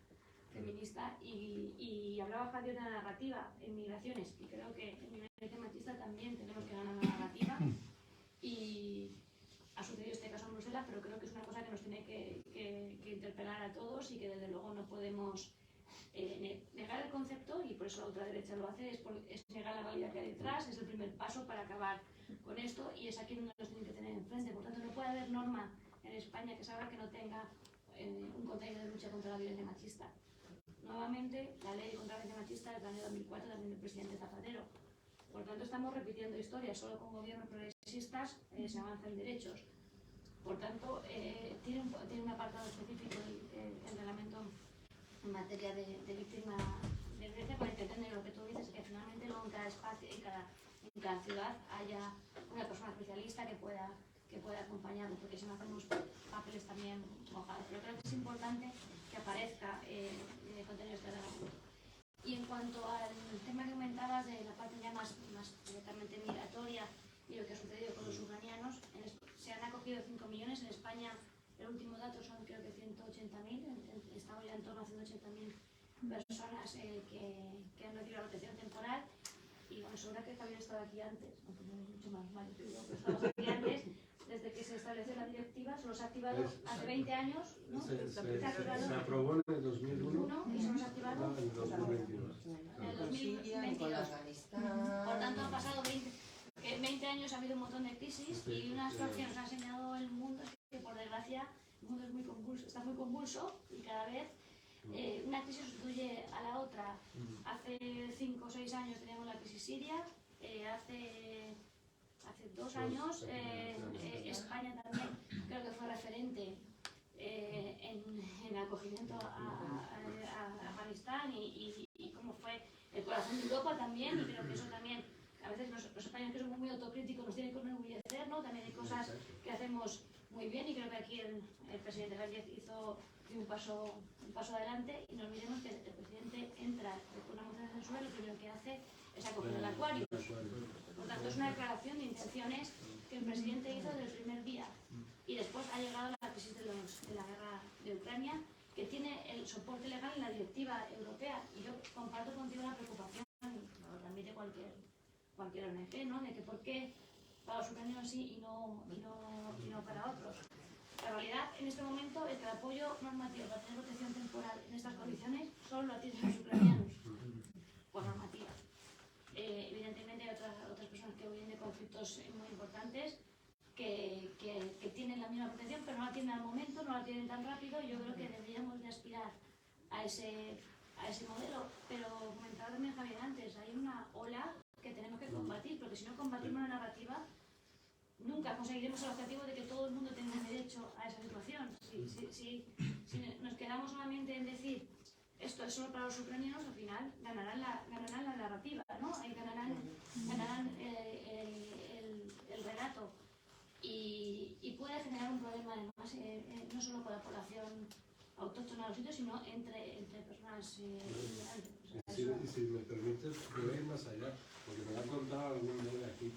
[SPEAKER 7] feminista. Y hablaba Javier de la narrativa en migraciones y creo que en violencia machista también tenemos que ganar la narrativa. Y ha sucedido este caso en Bruselas. hacerla, pero creo que es una cosa que nos tiene que interpelar a todos y que desde luego no podemos negar el concepto, y por eso la ultraderecha lo hace, es negar la realidad que hay detrás, es el primer paso para acabar con esto y es aquí donde nos tienen que tener enfrente. Por tanto, no puede haber norma en España que salga que no tenga un contenido de lucha contra la violencia machista. Nuevamente, la ley contra la violencia machista es del año 2004, también del presidente Zapatero. Por tanto, estamos repitiendo historias, solo con gobiernos progresistas se avanzan derechos. Por tanto, tiene un apartado específico el reglamento en materia de víctima de violencia, para entender lo que tú dices, que finalmente luego en cada espacio, en cada ciudad haya una persona especialista que pueda acompañarlo, porque si no hacemos papeles también mojados. Pero creo que es importante que aparezca el contenido de este reglamento. Y en cuanto al tema que comentabas de la parte ya más directamente migratoria y lo que ha sucedido con los ucranianos, se han acogido 5 millones, en España el último dato son creo que 180.000, estamos ya en torno a 180.000 personas que han recibido la protección temporal. Y bueno, seguro que Javier estaba aquí antes, aunque no es mucho más mayor que yo, pero estamos aquí antes, desde que se estableció la directiva, se los ha activado hace 20 años, ¿no?
[SPEAKER 4] Se aprobó en el 2001
[SPEAKER 7] y se los ha activado
[SPEAKER 4] en el 2022.
[SPEAKER 7] En el 2022. Por tanto, han pasado 20 años, ha habido un montón de crisis y unas cosas que nos ha enseñado el mundo es que, por desgracia, el mundo es muy convulso, está muy convulso y cada vez una crisis sustituye a la otra. Hace 5 o 6 años teníamos la crisis siria, hace 2 años España también creo que fue referente en acogimiento a Afganistán y cómo fue el corazón de Europa también, y creo que eso también a veces los españoles, que somos muy autocríticos, nos tienen que enorgullecer, ¿no? También hay cosas que hacemos muy bien y creo que aquí el presidente Sánchez hizo un paso adelante, y no olvidemos que el presidente entra con una moción de censura y lo primero que hace es acoger el acuario. Por tanto, es una declaración de intenciones que el presidente hizo desde el primer día, y después ha llegado la crisis de la guerra de Ucrania, que tiene el soporte legal en la directiva europea, y yo comparto contigo la preocupación, lo transmite cualquier ONG, ¿no? De que por qué para los ucranianos sí y no para otros. La realidad, en este momento, es que el apoyo normativo para tener protección temporal en estas condiciones solo lo tienen los ucranianos, por normativa. Evidentemente hay otras personas que vienen de conflictos muy importantes que tienen la misma protección, pero no la tienen al momento, no la tienen tan rápido, y yo creo que deberíamos de aspirar a ese modelo. Pero comentaba también Javier antes, hay una ola que tenemos que combatir, porque si no combatimos la narrativa, nunca conseguiremos el objetivo de que todo el mundo tenga derecho a esa situación. Si nos quedamos solamente en decir esto es solo para los ucranianos, al final ganarán la narrativa, ¿no? Ganarán el relato, y puede generar un problema además, no solo con la población autóctona de los sitios, sino entre personas inmigrantes.
[SPEAKER 4] Y si me permites, voy a ir más allá, porque me lo han contado algún día aquí.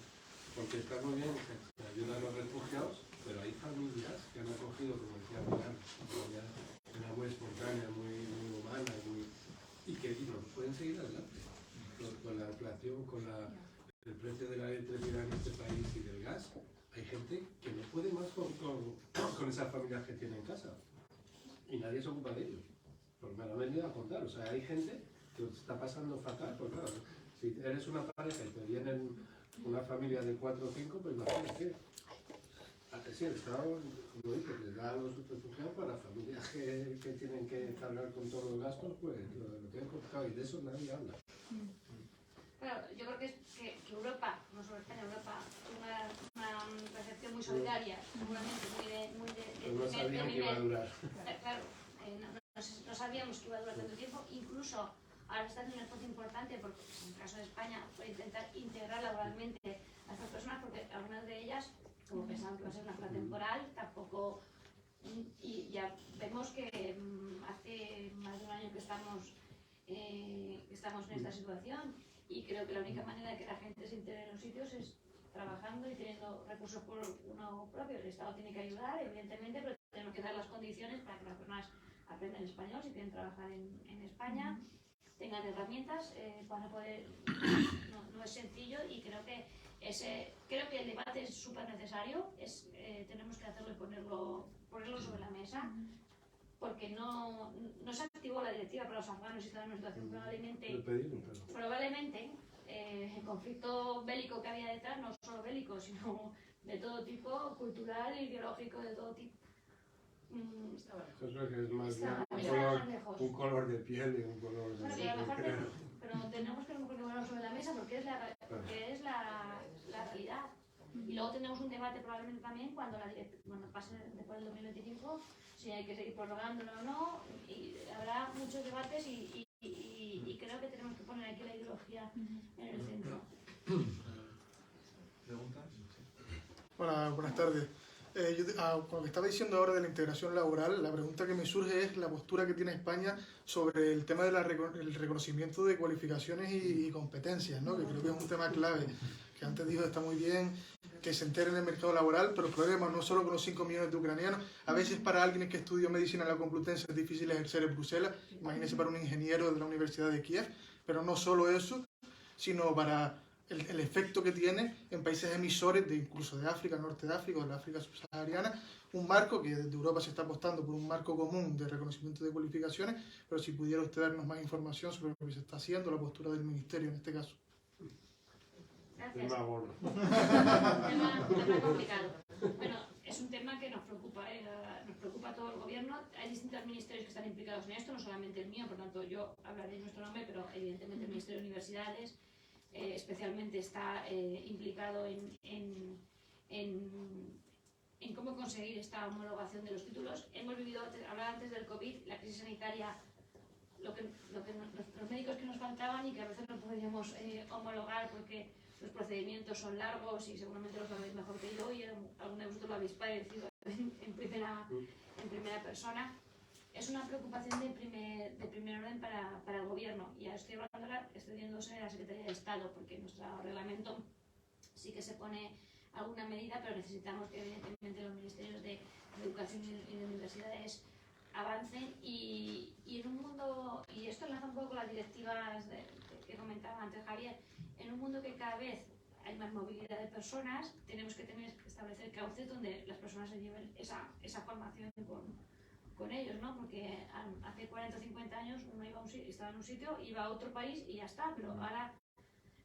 [SPEAKER 4] Porque está muy bien que se ayuda a los refugiados, pero hay familias que han acogido, como decía Pilar, de una muy espontánea, muy humana, y que no pueden seguir adelante. Con la inflación, con el precio de la electricidad en este país y del gas, hay gente que no puede más con esas familias que tienen en casa. Y nadie se ocupa de ellos. Pues me lo han venido a contar. O sea, hay gente que está pasando fatal. Pues claro, si eres una pareja y te vienen una familia de 4 o 5, pues imagínate. Sí, el Estado, como dice, les da a los refugiados para familias que tienen que cargar con todos los gastos, pues lo tienen complicado, y de eso nadie habla.
[SPEAKER 7] Claro, yo creo que Europa, no solo España, Europa, una recepción muy solidaria, seguramente muy de
[SPEAKER 4] no sabían que iba a durar.
[SPEAKER 7] Claro, no sabíamos que iba a durar tanto tiempo, incluso ahora está haciendo un esfuerzo importante, porque en el caso de España, por intentar integrar laboralmente a estas personas, porque algunas de ellas, como pensaban que iba a ser una cosa temporal, tampoco, y ya vemos que hace más de un año que estamos en esta situación, y creo que la única manera de que la gente se integre en los sitios es trabajando y teniendo recursos por uno propio. El Estado tiene que ayudar, evidentemente, pero tenemos que dar las condiciones para que las personas aprendan español si quieren trabajar en España, tengan herramientas para poder. No es sencillo, y creo que creo que el debate es súper necesario, tenemos que hacerlo y ponerlo sobre la mesa, porque no se activó la directiva para los afganos y están en una situación probablemente el conflicto bélico que había detrás, no solo bélico, sino de todo tipo, cultural, ideológico, de todo tipo.
[SPEAKER 4] Yo creo que es más un color de piel y un color de...
[SPEAKER 7] Pero tenemos que ponerlo sobre la mesa porque es la realidad. Y luego tenemos un debate probablemente también cuando pase después del 2025, si hay que seguir prorrogándolo o no, y habrá muchos debates y creo que tenemos que poner aquí la ideología en el centro.
[SPEAKER 3] ¿Preguntas?
[SPEAKER 10] Hola, buenas tardes. Con lo que estaba diciendo ahora de la integración laboral, la pregunta que me surge es la postura que tiene España sobre el tema del reconocimiento de cualificaciones y competencias, ¿no? Que creo que es un tema clave, que antes dijo está muy bien que se entere en el mercado laboral, pero el problema no solo con los 5 millones de ucranianos, a veces para alguien que estudió medicina en la Complutense es difícil ejercer en Bruselas, imagínese para un ingeniero de la Universidad de Kiev, pero no solo eso, sino para el efecto que tiene en países emisores, incluso de África, norte de África o de la África subsahariana, un marco que desde Europa se está apostando por un marco común de reconocimiento de cualificaciones, pero si pudiera usted darnos más información sobre lo que se está haciendo, la postura del Ministerio en este caso.
[SPEAKER 7] Gracias. Tema complicado. Bueno, es un tema que nos preocupa a todo el gobierno. Hay distintos ministerios que están implicados en esto, no solamente el mío, por tanto yo hablaré en nuestro nombre, pero evidentemente el Ministerio de Universidades especialmente está implicado en cómo conseguir esta homologación de los títulos. Hemos vivido, hablaba antes del COVID, la crisis sanitaria, los médicos que nos faltaban y que a veces no podíamos homologar porque los procedimientos son largos y seguramente lo sabéis mejor que yo y alguna de vosotros lo habéis padecido en primera persona. Es una preocupación de primer orden para el gobierno y ahora estoy hablando excediéndose de la Secretaría de Estado porque nuestro reglamento sí que se pone alguna medida, pero necesitamos que evidentemente los ministerios de Educación y de Universidades avancen y en un mundo, y esto enlaza un poco con las directivas que comentaba antes Javier, en un mundo que cada vez hay más movilidad de personas, tenemos que establecer cauces donde las personas se lleven esa formación con ellos, ¿no? Porque hace 40 o 50 años uno estaba en un sitio, iba a otro país y ya está, pero ahora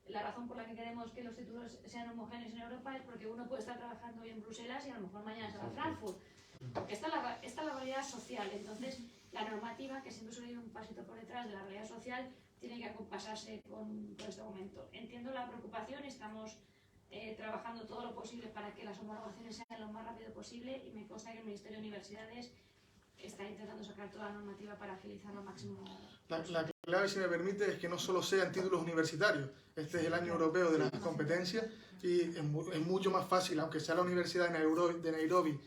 [SPEAKER 7] la razón por la que queremos que los títulos sean homogéneos en Europa es porque uno puede estar trabajando hoy en Bruselas y a lo mejor mañana se va a Frankfurt. Esta es la realidad social, entonces la normativa, que siempre suele ir un pasito por detrás de la realidad social, tiene que acompasarse con este momento. Entiendo la preocupación, estamos trabajando todo lo posible para que las homologaciones sean lo más rápido posible y me consta que el Ministerio de Universidades está intentando sacar toda la normativa para agilizar lo máximo.
[SPEAKER 10] La clave, si me permite, es que no solo sean títulos universitarios. Este es el año europeo de las competencias y es mucho más fácil, aunque sea la Universidad de Nairobi,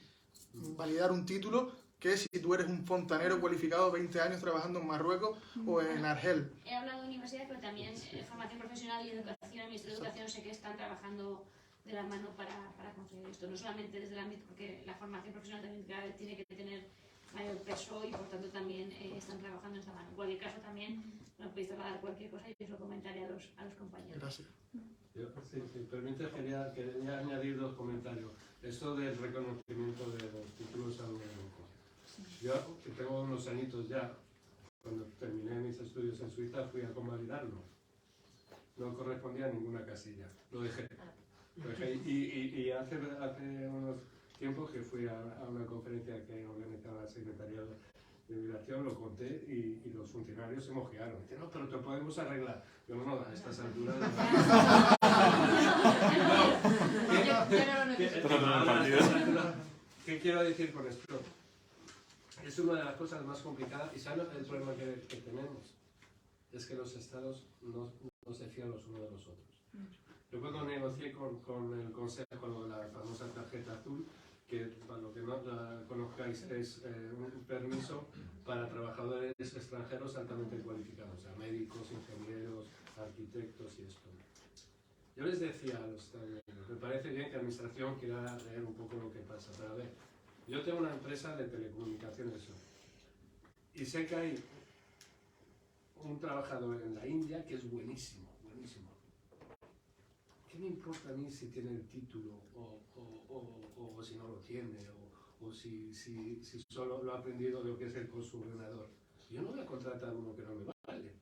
[SPEAKER 10] validar un título que si tú eres un fontanero cualificado 20 años trabajando en Marruecos o en Argel.
[SPEAKER 7] He hablado de universidades, pero también formación profesional y educación. El Ministerio de Educación sé que están trabajando de la mano para conseguir esto. No solamente desde el ámbito, porque la formación profesional también tiene que tener mayor peso y por tanto también están trabajando en esta mano. En cualquier caso también nos podéis trasladar cualquier cosa y os lo comentaré a los compañeros.
[SPEAKER 10] Gracias.
[SPEAKER 4] Yo, si me permite, quería añadir 2 comentarios. Esto del reconocimiento de los títulos académicos. Yo, que tengo unos añitos ya, cuando terminé mis estudios en Suiza, fui a convalidarlo. No correspondía a ninguna casilla. Lo dejé. Y hace unos tiempos que fui a una conferencia que organizaba la Secretaría de Migración, lo conté y los funcionarios se mojearon. Dicen, no, pero te podemos arreglar. Yo no, a estas alturas... ¿Qué quiero decir con esto? Es una de las cosas más complicadas y ¿sabes el problema que tenemos? Es que los estados no se fían los unos de los otros. Yo cuando negocié con el Consejo lo de la famosa tarjeta azul, que para lo que no la conozcáis es un permiso para trabajadores extranjeros altamente cualificados, o sea, médicos, ingenieros, arquitectos y esto. Yo les decía a los extranjeros, me parece bien que la administración quiera leer un poco lo que pasa, pero a ver, yo tengo una empresa de telecomunicaciones y sé que hay un trabajador en la India que es buenísimo, buenísimo. ¿Qué me importa a mí si tiene el título o si no lo tiene, o si solo lo ha aprendido de lo que es el consumidor? Yo no voy a contratar a uno que no me vale.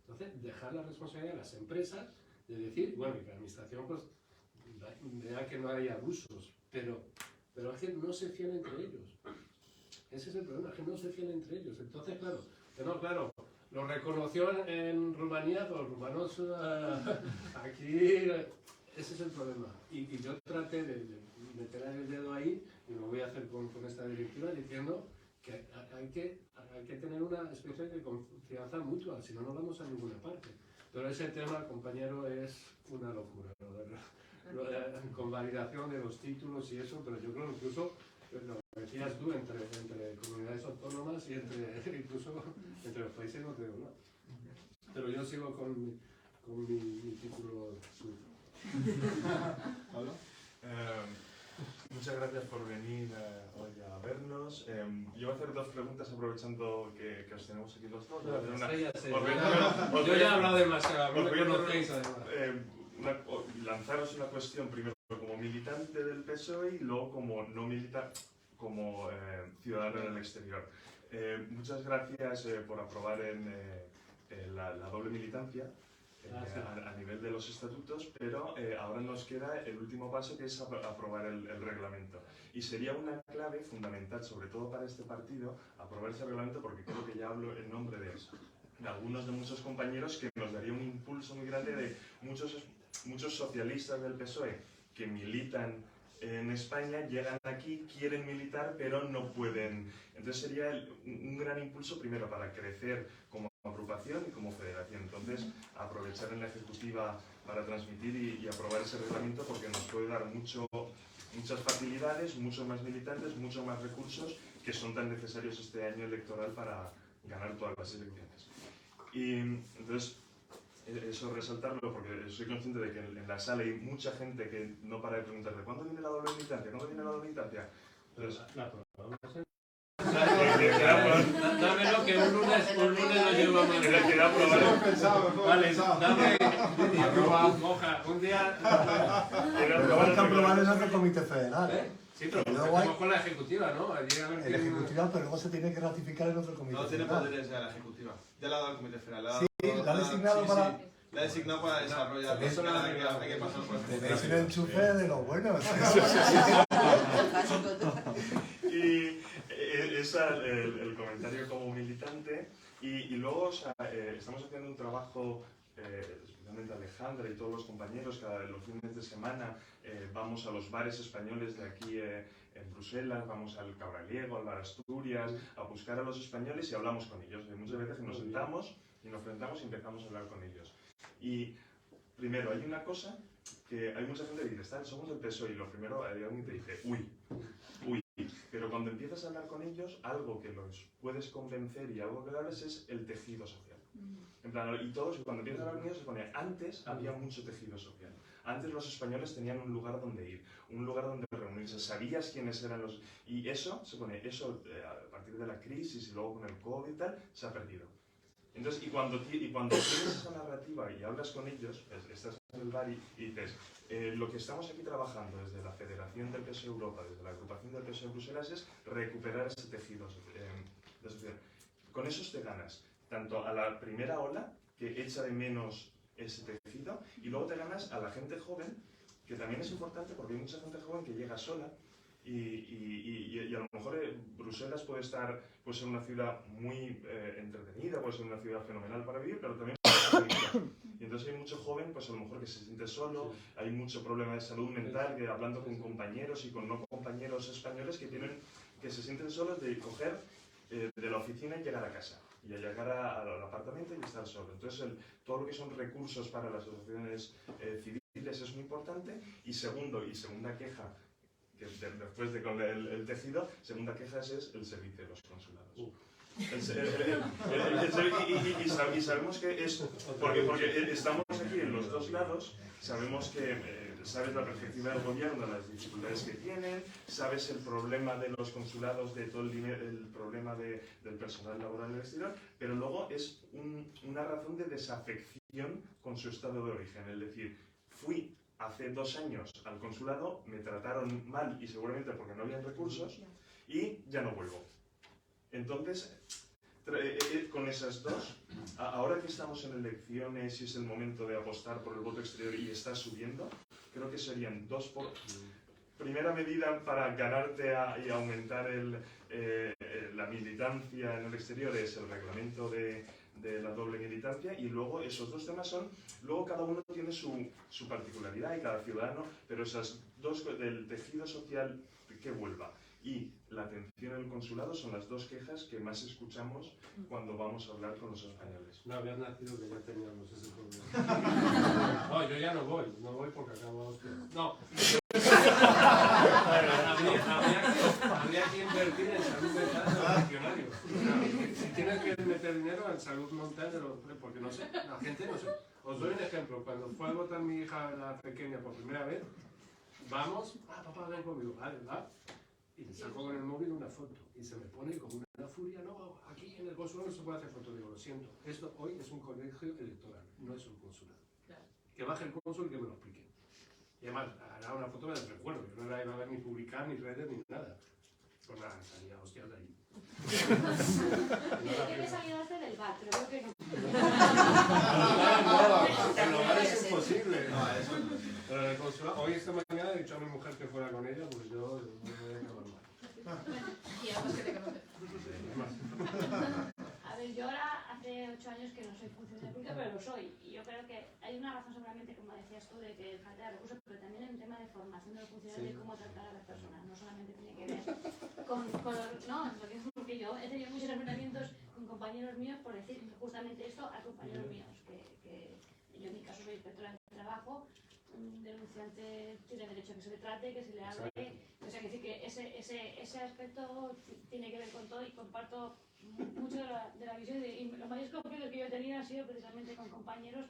[SPEAKER 4] Entonces, dejar la responsabilidad a las empresas de decir, bueno, y que la administración pues vea que no hay abusos, pero es que no se fían entre ellos. Ese es el problema, que no se fían entre ellos. Entonces, claro, lo reconoció en Rumanía, pues los rumanos aquí, ese es el problema. Y yo traté de meter el dedo ahí, y lo voy a hacer con esta directiva, diciendo que hay que tener una especie de confianza mutua, si no, no vamos a ninguna parte. Pero ese tema, compañero, es una locura, ¿no? Con validación de los títulos y eso, pero yo creo que incluso, lo decías tú, entre comunidades autónomas y incluso entre los países no tengo nada. Pero yo sigo con mi título suyo.
[SPEAKER 3] ¿Pablo?
[SPEAKER 6] Muchas gracias por venir hoy a vernos. Yo voy a hacer dos preguntas aprovechando que os tenemos aquí los dos.
[SPEAKER 4] Yo ya he hablado demasiado, me conocéis además.
[SPEAKER 6] Lanzaros una cuestión primero como militante del PSOE y luego como no militante, como ciudadano en el exterior. Muchas gracias por aprobar la doble militancia. A nivel de los estatutos, pero ahora nos queda el último paso, que es aprobar el reglamento. Y sería una clave fundamental, sobre todo para este partido, aprobar ese reglamento, porque creo que ya hablo en nombre de muchos compañeros, que nos daría un impulso muy grande de muchos socialistas del PSOE que militan en España, llegan aquí, quieren militar, pero no pueden. Entonces sería un gran impulso, primero, para crecer como agrupación y como federación. Entonces, aprovechar en la ejecutiva para transmitir y aprobar ese reglamento, porque nos puede dar muchas facilidades, muchos más militantes, muchos más recursos, que son tan necesarios este año electoral para ganar todas las elecciones. Y entonces, eso resaltarlo, porque soy consciente de que en la sala hay mucha gente que no para de preguntar ¿de cuándo viene la doble militancia? ¿Cuándo viene la doble militancia? Entonces,
[SPEAKER 4] dámelo, que un lunes lo llevo a mano. Vale, dame moja. Un día...
[SPEAKER 11] Luego hay que aprobar en otro comité federal.
[SPEAKER 4] Sí, pero estamos con la ejecutiva, ¿no?
[SPEAKER 11] La ejecutiva, pero luego se tiene que ratificar en otro comité
[SPEAKER 3] No tiene
[SPEAKER 11] federal.
[SPEAKER 3] poderes ya la ejecutiva. Ya la ha dado el comité federal.
[SPEAKER 11] Sí, la ha designado para...
[SPEAKER 3] Sí. La ha designado para desarrollar. Eso hay que pasar por el
[SPEAKER 11] Tenéis un enchufe de los buenos.
[SPEAKER 6] Y es el comentario como militante. Y luego, estamos haciendo un trabajo, especialmente Alejandra y todos los compañeros, los fines de semana vamos a los bares españoles de aquí en Bruselas, vamos al Cabraliego, al Bar Asturias, a buscar a los españoles y hablamos con ellos. Y muchas veces nos sentamos y nos enfrentamos y empezamos a hablar con ellos. Y primero, hay una cosa que hay mucha gente que dice, somos del PSOE, y lo primero, hay alguien que te dice, uy. Pero cuando empiezas a hablar con ellos, algo que los puedes convencer y algo que darles es el tejido social. En plan, y todos, cuando empiezas a hablar con ellos, se pone, antes había mucho tejido social. Antes los españoles tenían un lugar donde ir, un lugar donde reunirse, sabías quiénes eran los... Y eso, se pone, a partir de la crisis y luego con el COVID y tal, se ha perdido. Entonces, y cuando tienes esa narrativa y hablas con ellos, estás en el bar y dices, lo que estamos aquí trabajando desde la Federación del PSOE Europa, desde la agrupación del PSOE Bruselas, es recuperar ese tejido de sociedad. Con eso te ganas tanto a la primera ola, que echa de menos ese tejido, y luego te ganas a la gente joven, que también es importante porque hay mucha gente joven que llega sola, y a lo mejor Bruselas puede ser una ciudad muy entretenida, puede ser una ciudad fenomenal para vivir, pero también puede ser peligrosa. Y entonces hay mucho joven, pues a lo mejor que se siente solo, hay mucho problema de salud mental, que hablando con compañeros y con no compañeros españoles que se sienten solos de coger de la oficina y llegar a casa, y a llegar al apartamento y estar solo. Entonces todo lo que son recursos para las asociaciones civiles es muy importante. Y segunda queja, que después de con el tejido, segunda queja es el servicio de los consulados. Y sabemos que es porque estamos aquí en los dos lados, sabemos que sabes la perspectiva del gobierno, las dificultades que tienen, sabes el problema de los consulados, de todo el problema del personal laboral en el exterior, pero luego es una razón de desafección con su estado de origen, es decir, fui hace 2 años al consulado, me trataron mal y seguramente porque no habían recursos y ya no vuelvo. Entonces, con esas dos, ahora que estamos en elecciones y es el momento de apostar por el voto exterior y está subiendo, creo que serían 2 por... Primera medida para ganarte y aumentar la militancia en el exterior es el reglamento de la doble militancia, y luego esos 2 temas son, luego cada uno tiene su particularidad y cada ciudadano, pero esas 2 del tejido social que vuelva y la atención en el consulado son las 2 quejas que más escuchamos cuando vamos a hablar con los españoles.
[SPEAKER 4] No habías nacido que ya teníamos ese problema. No, yo ya no voy porque acabo hostia. No. Habría que invertir en salud mental de los funcionarios. Si tienes que meter dinero en salud mental de los... Porque no sé, la gente no sé. Os doy un ejemplo. Cuando fue a votar mi hija, la pequeña, por primera vez, vamos, papá, ven conmigo, vale, va. Y le saco con el móvil una foto y se me pone como una furia. No, aquí en el consulado no se puede hacer foto. Digo, lo siento, esto hoy es un colegio electoral, no es un consulado. Claro. Que baje el cónsul y que me lo explique. Y además, hará una foto de recuerdo. Yo no la iba a ver ni publicar, ni redes, ni nada. Pues nada, salía hostias de ahí.
[SPEAKER 7] Yo que me salía hacer del bar, pero creo que no.
[SPEAKER 4] En los bares es imposible. No, eso no. Pero en el consulado, hoy esta mañana he dicho a mi mujer que fuera con ella, pues yo no voy a acabar mal.
[SPEAKER 8] Y además que te conoces.
[SPEAKER 7] A ver, yo ahora hace 8 años que no soy funcionaria pública, pero lo soy. Y yo creo que hay una razón seguramente, como decías tú, de que falta de recursos, pero también hay un tema de formación de los funcionarios, de cómo tratar a las personas. No solamente tiene que ver con no, porque yo he tenido muchos enfrentamientos con compañeros míos por decir justamente esto a compañeros míos, que yo en mi caso soy inspectora de trabajo. Un denunciante tiene derecho a que se le trate, que se le hable. O sea, que decir que ese aspecto tiene que ver con todo, y comparto mucho de la visión. Y los mayores conflictos que yo he tenido han sido precisamente con compañeros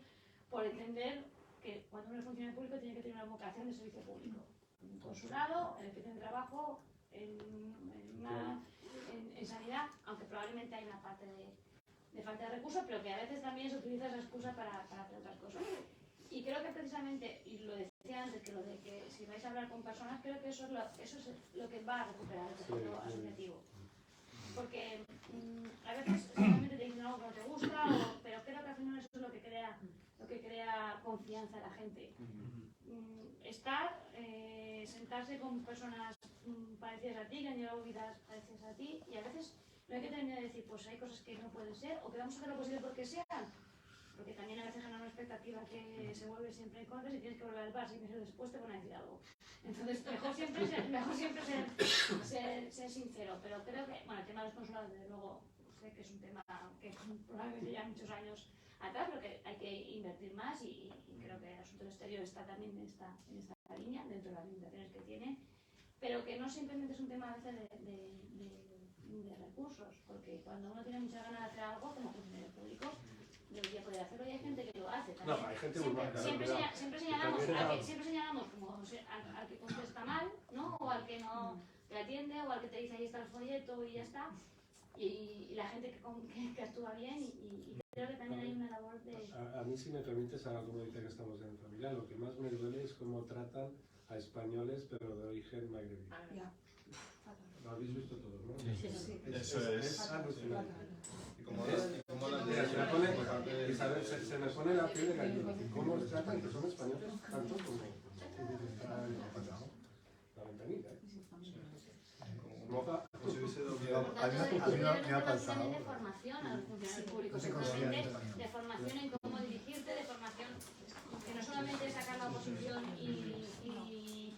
[SPEAKER 7] por entender que cuando uno es funcionario público tiene que tener una vocación de servicio público. Un consulado, en el que tiene trabajo, en sanidad, aunque probablemente hay una parte de falta de recursos, pero que a veces también se utiliza esa excusa para hacer otras cosas. Y creo que precisamente, y lo decía antes, que lo de que si vais a hablar con personas, creo que eso es lo que va a recuperar el tejido asociativo. Porque a veces solamente te dicen algo que no te gusta, pero creo que al final eso es lo que crea confianza en la gente. Sentarse con personas parecidas a ti, que han llevado vidas parecidas a ti, y a veces no hay que tener miedo de decir, pues hay cosas que no pueden ser, o que vamos a hacer lo posible porque sean. Porque también a veces genera una expectativa que se vuelve siempre en contra. Si tienes que volver al bar 6 meses después te van a decir algo. Entonces, mejor siempre ser sincero. Pero creo que, bueno, el tema de los consulados, desde luego, sé que es un tema que probablemente ya muchos años atrás, pero que hay que invertir más, y creo que el asunto del exterior está también en esta línea, dentro de las limitaciones que tiene, pero que no simplemente es un tema a veces de recursos, porque cuando uno tiene muchas ganas de hacer algo, como funcionario público, debería poder hacerlo, y hay gente que lo hace también.
[SPEAKER 4] No, hay gente muy mal.
[SPEAKER 7] Siempre señalamos como al que contesta mal, ¿no? O al que no te atiende, o al que te dice ahí está el folleto y ya está. Y la gente que actúa bien, y creo que también hay una labor de...
[SPEAKER 4] A mí, si me permites, ahora como dice que estamos en familia, lo que más me duele es cómo tratan a españoles, pero de origen magrebí. Lo habéis visto todos, ¿no?
[SPEAKER 3] Sí. Eso es
[SPEAKER 4] alucinante. Se me pone la piel de gallina. ¿Cómo les tratan? Que son españoles tanto como la ventanilla, ¿eh?
[SPEAKER 7] Me ha pasado. También de formación a los funcionarios públicos, de formación en cómo dirigirte, de formación que no solamente es sacar la oposición y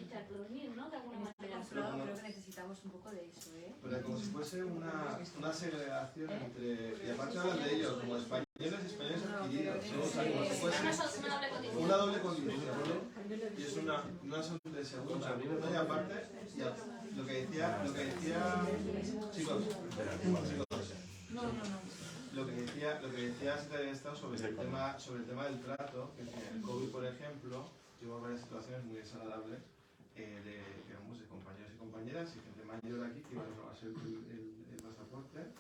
[SPEAKER 7] echar dormir, ¿no? De alguna manera.
[SPEAKER 5] Creo que necesitamos un poco de eso, ¿eh?
[SPEAKER 3] Pero como si fuese una segregación entre, y aparte hablan de ellos como españoles adquiridos, ¿no? O sea, como si fuese una doble condición, ¿no? Y es una asunto de segunda, ¿no? Y aparte, lo que decía chicos, lo que decía Secretaria de Estado sobre el tema del trato, que el COVID, por ejemplo, lleva varias situaciones muy desagradables de compañeros y compañeras y gente mayor aquí que iba a renovarse el pasaporte,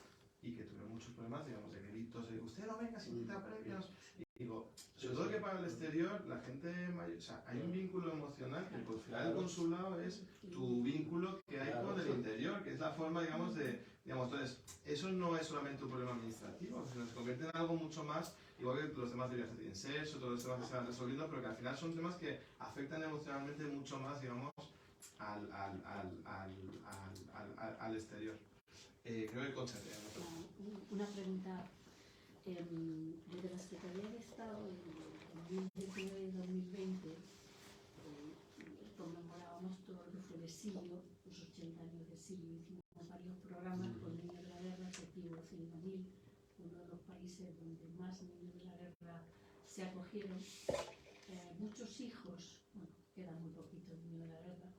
[SPEAKER 3] y que tuvieron muchos problemas, digamos, de gritos, de usted no venga sin quitar premios. Y digo, sobre todo que para el exterior, la gente mayor, o sea, hay un vínculo emocional que al final el consulado es tu vínculo que hay con el interior, que es la forma, digamos, entonces, eso no es solamente un problema administrativo, sino se convierte en algo mucho más, igual que los temas de viajes de incesto, todos los temas que se van resolviendo, pero que al final son temas que afectan emocionalmente mucho más, digamos, al exterior. Creo que Concha tiene
[SPEAKER 12] una pregunta. Desde la Secretaría de Estado en 2019 y 2020 conmemorábamos todo lo que fue el exilio, los 80 años de exilio. Hicimos varios programas con niños de la guerra, efectivo 5.000, uno de los países donde más niños de la guerra se acogieron. Muchos hijos, bueno, quedan muy poquitos niños de la guerra,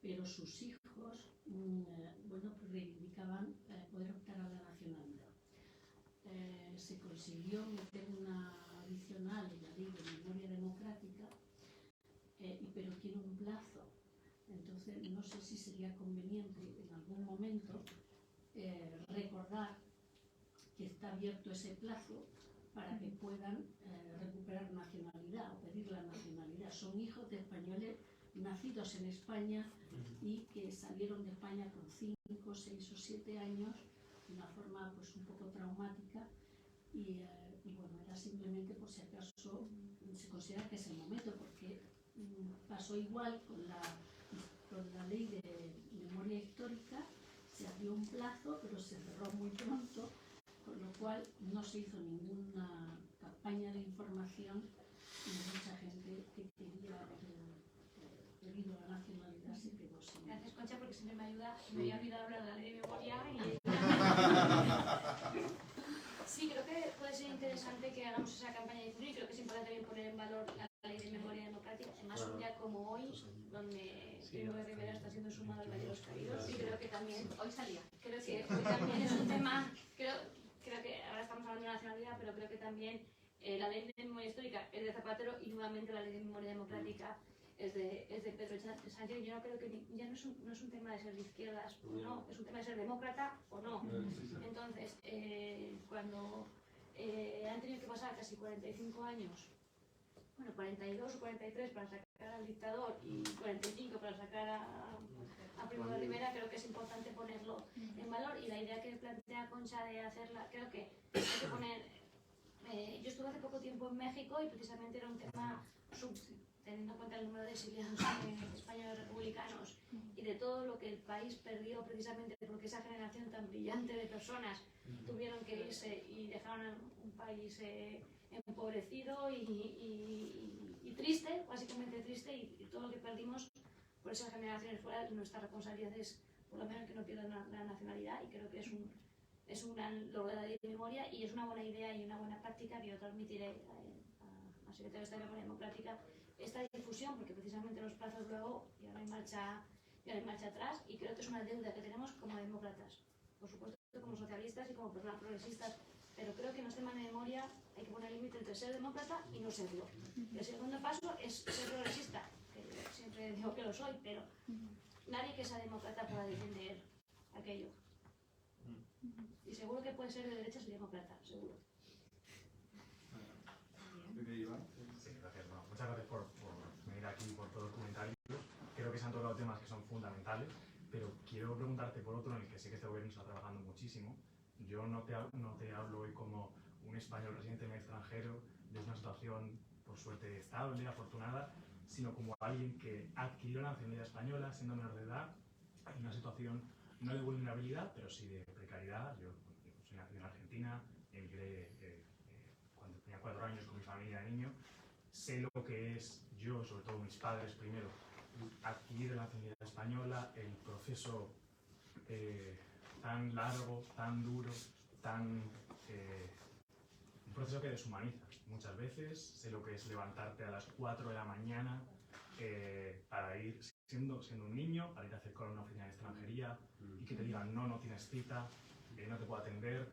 [SPEAKER 12] pero sus hijos, bueno, pues reivindicaban poder optar a la nacionalidad. Se consiguió meter una adicional en la ley de memoria democrática, pero tiene un plazo. Entonces, no sé si sería conveniente en algún momento recordar que está abierto ese plazo para que puedan recuperar nacionalidad o pedir la nacionalidad. Son hijos de españoles nacidos en España y que salieron de España con 5, 6 o 7 años de una forma pues un poco traumática y bueno, era simplemente por si acaso se considera que es el momento, porque pasó igual con la ley de memoria histórica, se abrió un plazo pero se cerró muy pronto, con lo cual no se hizo ninguna campaña de información y mucha gente que quería pedido la nacionalidad se quedó sin.
[SPEAKER 7] Gracias, Concha, porque siempre me ayuda. Me había olvidado hablar de la ley de memoria y... Sí, creo que puede ser interesante que hagamos esa campaña de difusión y creo que es importante también poner en valor la ley de memoria democrática, además un día como hoy, donde Primo de Rivera está siendo sumado al Valle de los Caídos, y creo que también, hoy salía, creo que hoy también es un tema, creo que ahora estamos hablando de nacionalidad, pero creo que también la ley de memoria histórica es de Zapatero y nuevamente la ley de memoria democrática es de Pedro Sánchez. Yo no creo que ya no es un tema de ser de izquierdas o no, es un tema de ser demócrata o no. Entonces, cuando han tenido que pasar casi 45 años, bueno, 42 o 43 para sacar al dictador y 45 para sacar a Primo de Rivera, creo que es importante ponerlo en valor, y la idea que plantea Concha de hacerla, creo que hay que poner... yo estuve hace poco tiempo en México y precisamente era un tema teniendo en cuenta el número de exiliados españoles republicanos y de todo lo que el país perdió precisamente porque esa generación tan brillante de personas tuvieron que irse y dejaron un país empobrecido y triste, básicamente triste, y todo lo que perdimos por esas generaciones fuera, nuestra responsabilidad es por lo menos que no pierdan la nacionalidad, y creo que es un gran logro de la ley de memoria y es una buena idea y una buena práctica que yo transmitiré al secretario de Estado de Memoria Democrática esta difusión, porque precisamente los plazos luego ya no hay marcha atrás, y creo que es una deuda que tenemos como demócratas, por supuesto como socialistas y como personas progresistas, pero creo que en los temas de memoria hay que poner límite entre ser demócrata y no serlo. El segundo paso es ser progresista, que yo siempre digo que lo soy, pero nadie que sea demócrata pueda defender aquello. Y seguro que puede ser de derechas y demócrata, seguro.
[SPEAKER 13] Sí, gracias. Bueno, muchas gracias por venir aquí, por todos los comentarios. Creo que se han tocado temas que son fundamentales, pero quiero preguntarte por otro en el que sé que este gobierno está trabajando muchísimo. Yo no te hablo hoy como un español residente en el extranjero, de una situación, por suerte, estable, afortunada, sino como alguien que adquirió la nacionalidad española siendo menor de edad, en una situación no de vulnerabilidad, pero sí de precariedad. Yo soy nacido en Argentina, emigré cuando tenía 4 años con mi familia de niño. Sé lo que es yo, sobre todo mis padres primero, adquirir la nacionalidad española, el proceso tan largo, tan duro, un proceso que deshumaniza muchas veces. Sé lo que es levantarte a las 4 de la mañana para ir, siendo un niño, para ir a hacer cola en una oficina de extranjería y que te digan no tienes cita, no te puedo atender,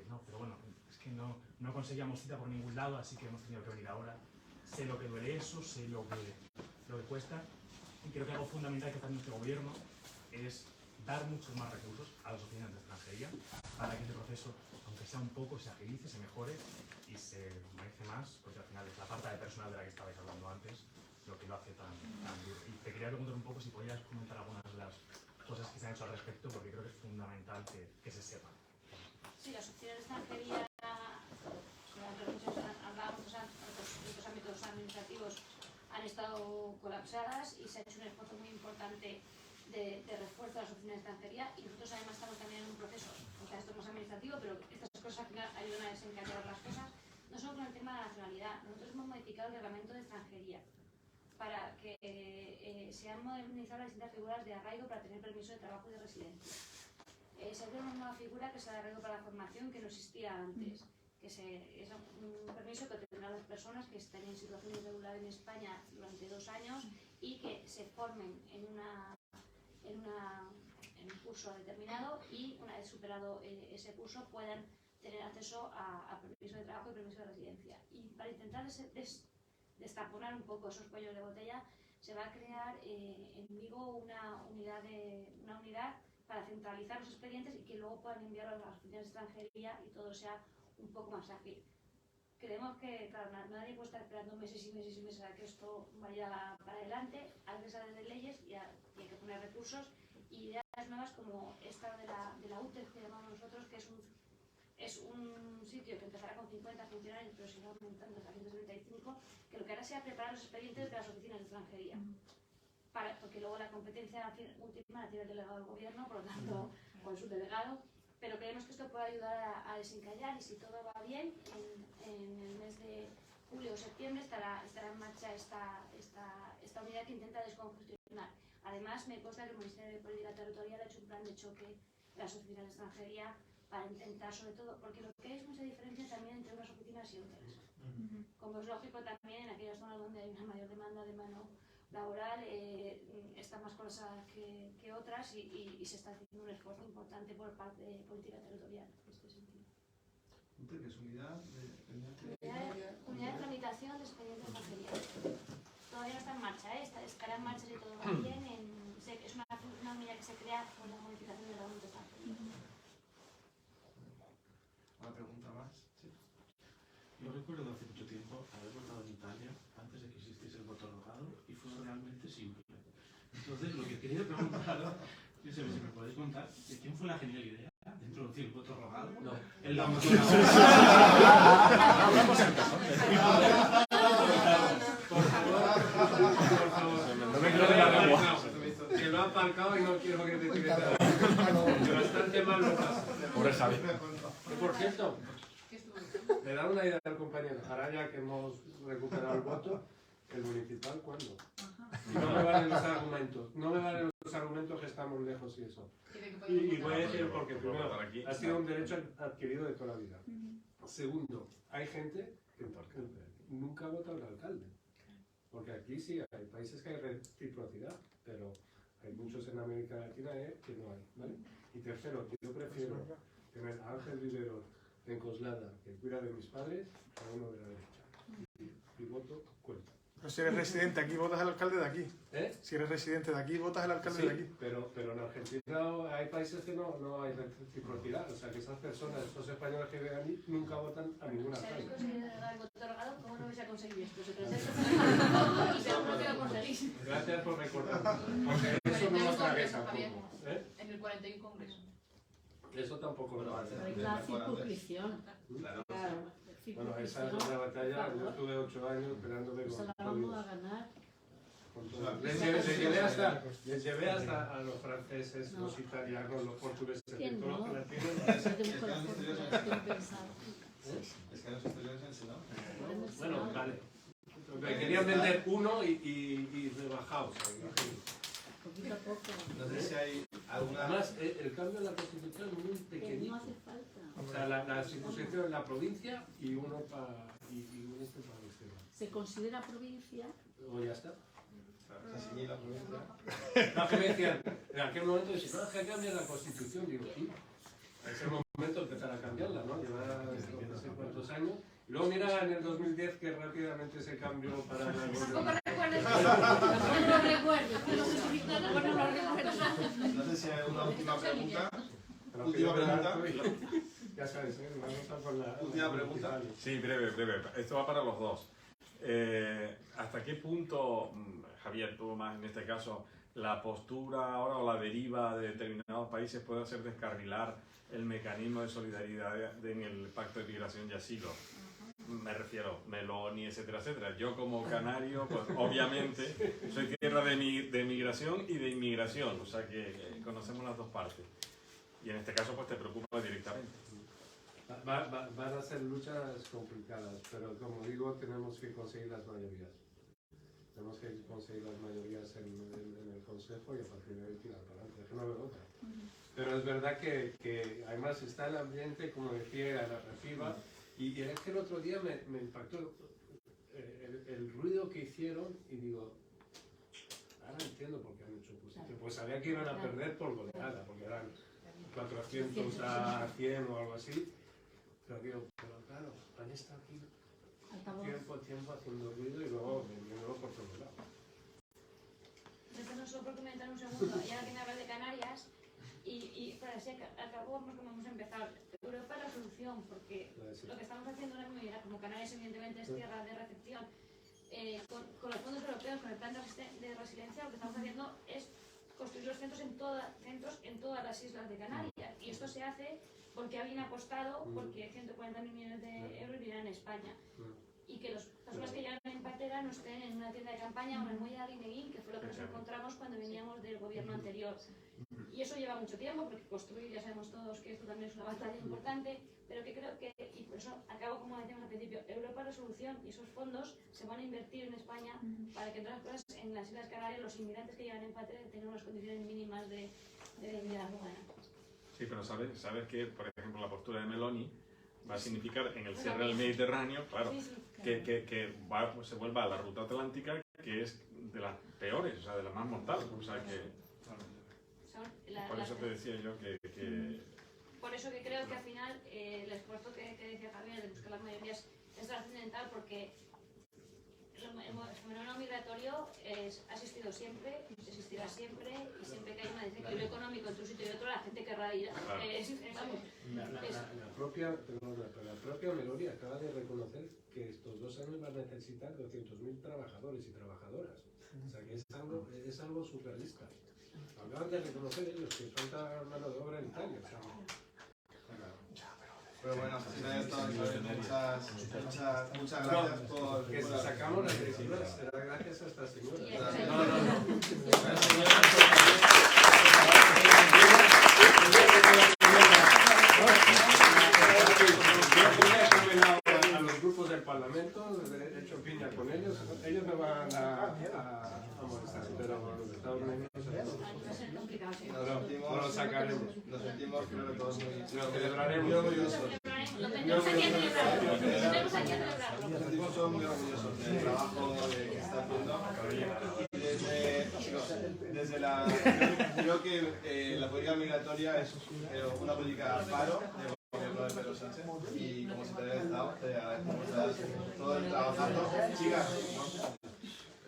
[SPEAKER 13] no, pero bueno, es que no conseguíamos cita por ningún lado, así que hemos tenido que venir ahora. Sé lo que duele eso, sé lo que cuesta, y creo que algo fundamental que está en este gobierno es dar muchos más recursos a las oficinas de extranjería para que este proceso, aunque sea un poco, se agilice, se mejore y se humanice más, porque al final es la falta de personal de la que estabais hablando antes lo que lo hace tan duro. Y te quería preguntar un poco si podías comentar algunas de las cosas que se han hecho al respecto, porque creo que es fundamental que se sepan.
[SPEAKER 7] Sí, las oficinas de extranjería, hablábamos de otros ámbitos administrativos, han estado colapsadas y se ha hecho un esfuerzo muy importante de refuerzo de las oficinas de extranjería, y nosotros además estamos también en un proceso, o sea, esto es más administrativo, pero estas cosas al final ayudan a desencadenar las cosas, no solo con el tema de la nacionalidad. Nosotros hemos modificado el reglamento de extranjería para que se han modernizado las distintas figuras de arraigo para tener permiso de trabajo y de residencia. Se ha creado una nueva figura que es el arraigo para la formación, que no existía antes, que es un permiso que tendrán las personas que estén en situación irregular en España durante 2 años y que se formen en un curso determinado, y una vez superado ese curso puedan tener acceso a permiso de trabajo y permiso de residencia. Y para intentar destaponar un poco esos cuellos de botella, se va a crear en Vigo una unidad para centralizar los expedientes y que luego puedan enviarlos a las oficinas de extranjería y todo sea un poco más ágil. Creemos que, claro, nadie puede estar esperando meses y meses y meses a que esto vaya para adelante. Hay que saber de leyes y hay que poner recursos y ideas nuevas como esta de la UTES que llamamos nosotros, que es un sitio que empezará con 50 funcionarios pero se irá aumentando hasta 135, que lo que hará sea preparar los expedientes de las oficinas de extranjería. Porque luego la competencia última la tiene el delegado del gobierno, por lo tanto, con su delegado, pero creemos que esto puede ayudar a desencallar, y si todo va bien, en el mes de julio o septiembre estará en marcha esta unidad que intenta descongestionar. Además, me consta que el Ministerio de Política Territorial ha hecho un plan de choque de las oficinas de extranjería para intentar, sobre todo, porque lo que es mucha diferencia también entre unas oficinas y otras. Como es lógico, también en aquellas zonas donde hay una mayor demanda de mano laboral está más colapsada que otras, y se está haciendo un esfuerzo importante por parte de política territorial en este sentido.
[SPEAKER 3] ¿Qué es unidad
[SPEAKER 7] de tramitación de expedientes de extranjería? Todavía no está en marcha, estará en marcha si todo va bien. Es una unidad que se crea con la modificación del reglamento de extranjería.
[SPEAKER 3] ¿Una pregunta más? Sí.
[SPEAKER 14] Yo recuerdo hace mucho tiempo haber votado en Italia antes de que existiese el voto rogado y fue realmente simple. Entonces, lo que quería preguntar, yo sé si me podéis contar, ¿de quién fue la genial idea de introducir el voto rogado? No. En la moción. Hablamos en caso.
[SPEAKER 4] Por favor. No me creo de la lengua. Que lo ha aparcado y no quiero que te tire nada. Que bastante mal lo pasa.
[SPEAKER 14] Pobre Javi.
[SPEAKER 4] Y por cierto, le da una idea al compañero. Ahora ya que hemos recuperado el voto, ¿el municipal cuándo? Y no me valen los argumentos. No me valen los argumentos que estamos lejos y eso. Y voy a decir porque primero, ha sido un derecho adquirido de toda la vida. Segundo, hay gente que nunca vota al alcalde. Porque aquí sí hay países que hay reciprocidad, pero hay muchos en América Latina que no hay, ¿vale? Y tercero, yo prefiero tener a Ángel Vivero en Coslada, que cuida de mis padres, a uno de la derecha. Y voto cuenta.
[SPEAKER 10] Pero si eres residente aquí, votas al alcalde de aquí. Si eres residente de aquí, votas al alcalde de aquí.
[SPEAKER 4] Pero en Argentina hay países que no hay reciprocidad. O sea, que esas personas, estos españoles que viven allí, nunca votan a ninguna
[SPEAKER 7] Si habéis
[SPEAKER 4] alcalde.
[SPEAKER 7] conseguido el voto rogado, ¿cómo no vais a conseguir esto? Se presenta y seguro que lo conseguís.
[SPEAKER 4] Gracias por recordarlo. Porque eso no nos tragué tampoco.
[SPEAKER 15] En el 41 Congreso.
[SPEAKER 4] Eso tampoco lo hace.
[SPEAKER 12] Pero la circunscripción.
[SPEAKER 4] Claro.
[SPEAKER 12] Bueno,
[SPEAKER 4] esa es una batalla. Yo estuve 8 años esperándome
[SPEAKER 12] Eso
[SPEAKER 4] con
[SPEAKER 12] la vamos a ganar.
[SPEAKER 4] Les llevé hasta a los franceses, los italianos, los portugueses,
[SPEAKER 12] ¿Quién
[SPEAKER 4] todos los
[SPEAKER 12] no?
[SPEAKER 4] que la tienen.
[SPEAKER 3] Es que en los exteriores en Senado.
[SPEAKER 4] Bueno, vale. Me querían vender uno y rebajados.
[SPEAKER 12] Poquito a poco.
[SPEAKER 3] No sé si hay alguna...
[SPEAKER 4] Además, el cambio en la Constitución es muy pequeñito.
[SPEAKER 12] No hace falta.
[SPEAKER 4] O sea, la circunscripción en la provincia y uno para el exterior.
[SPEAKER 12] Se considera provincia.
[SPEAKER 4] O ya está.
[SPEAKER 3] Se ciñe la provincia.
[SPEAKER 4] No, que me decían, en aquel momento decían, no, es que cambia la Constitución. Digo, sí. Es el momento de empezar a cambiarla, ¿no? Llevar no sé cuántos años. Y luego mira en el 2010 que rápidamente se cambió para la...
[SPEAKER 7] No sé si hay una
[SPEAKER 3] última pregunta.
[SPEAKER 4] Pero
[SPEAKER 3] Última pregunta.
[SPEAKER 4] Ya sabes, vamos a por la
[SPEAKER 3] última pregunta.
[SPEAKER 16] Sí, breve. Esto va para los dos. ¿Hasta qué punto, Javier, tú más en este caso, la postura ahora o la deriva de determinados países puede hacer descarrilar el mecanismo de solidaridad en el Pacto de Migración y Asilo? Me refiero, Meloni, etcétera, etcétera. Yo como canario, pues obviamente soy tierra de migración y de inmigración, o sea que conocemos las dos partes. Y en este caso pues te preocupa directamente.
[SPEAKER 4] Van a ser luchas complicadas, pero como digo, tenemos que conseguir las mayorías. Tenemos que conseguir las mayorías en el Consejo y a partir de ahí tirar para adelante, no veo otra. Pero es verdad que además está el ambiente, como decía, la arriba, y es que el otro día me impactó el ruido que hicieron y digo, ahora entiendo por qué han hecho oposición. Pues sabía que iban a perder por goleada, porque eran 400 a 100 o algo así. Pero digo, pero claro, han estado aquí tiempo haciendo ruido y luego vendiéndolo por todos lados.
[SPEAKER 7] Entonces, solo por comentar un segundo, ya que me hablas de Canarias, y para así acabamos como hemos empezado. Europa es la solución, porque lo que estamos haciendo ahora mismo, y como Canarias evidentemente es tierra de recepción, con los fondos europeos, con el plan de resiliencia, lo que estamos haciendo es construir los centros en todas las islas de Canarias. Y esto se hace porque alguien ha apostado, porque 140.000 millones de euros vienen en España. Y que las personas que llegan en patera no estén en una tienda de campaña o en el muelle de Arguineguín, que fue lo que nos encontramos cuando veníamos del gobierno anterior. Y eso lleva mucho tiempo, porque construir, ya sabemos todos que esto también es una batalla importante, pero que creo que, y por eso acabo como decíamos al principio, Europa es la solución y esos fondos se van a invertir en España para que, entre otras cosas, en las Islas Canarias los inmigrantes que llegan en patera tengan unas condiciones mínimas de dignidad humana.
[SPEAKER 16] Sí, pero sabes que, por ejemplo, la postura de Meloni va a significar en el cierre del Mediterráneo, claro, que se vuelva a la ruta atlántica, que es de las peores, o sea, de las más mortales. O sea que por eso te decía yo que
[SPEAKER 7] por eso que creo que al final el esfuerzo que decía Javier de buscar las mayorías es trascendental, porque el fenómeno migratorio ha existido siempre, existirá siempre, y siempre que hay un desequilibrio económico entre un sitio y otro, la gente querrá ir.
[SPEAKER 4] La propia Meloni acaba de reconocer que estos 2 años van a necesitar 200.000 trabajadores y trabajadoras. O sea que es algo surrealista. Acaban de reconocer ellos que falta mano de obra en Italia. O sea,
[SPEAKER 3] pero bueno, muchas gracias por...
[SPEAKER 4] Que si sacamos las directivas será gracias a esta señora. A los grupos del Parlamento, he hecho piña con ellos me van a molestar, pero los Estados Unidos no lo sacaremos.
[SPEAKER 3] Nos sentimos, creo que todos
[SPEAKER 4] lo celebraremos.
[SPEAKER 3] Muy orgullosos.
[SPEAKER 7] Lo tenemos aquí a celebrar.
[SPEAKER 3] Nos sentimos todos muy orgullosos del trabajo que está haciendo. Y desde la... Creo que la política migratoria es una política paro del gobierno de Pedro Sánchez, y como secretaria de Estado te agradecemos todo el trabajazo. Chicas, ¿no?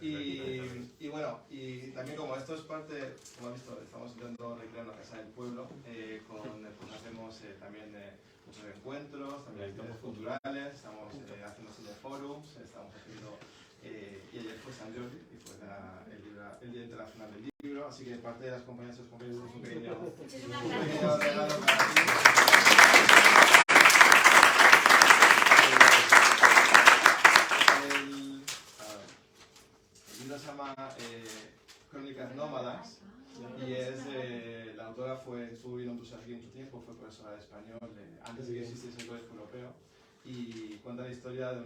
[SPEAKER 3] Y bueno, y también como esto es parte, como has visto, estamos intentando recrear la Casa del Pueblo, pues hacemos también muchos encuentros, también actividades culturales, estamos haciendo cineforums, estamos haciendo, y ayer fue San Jordi, y fue el Día Internacional del Libro, así que parte de las compañías y los compañeros es un pequeño regalo para ti. El libro se llama Crónicas Nómadas, y es la autora estuvo viviendo en Bruselas aquí mucho tiempo, fue profesora de español antes de que existiese el Colegio Europeo, y cuenta la historia de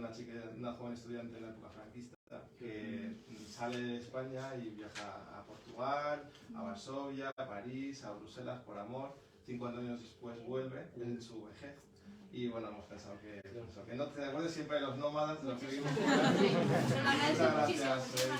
[SPEAKER 3] una joven estudiante en la época franquista que sale de España y viaja a Portugal, a Varsovia, a París, a Bruselas por amor. 50 años después vuelve en su vejez. Y bueno, hemos pensado que no te acuerdes siempre de los nómadas, de los que vivimos. Muchas gracias.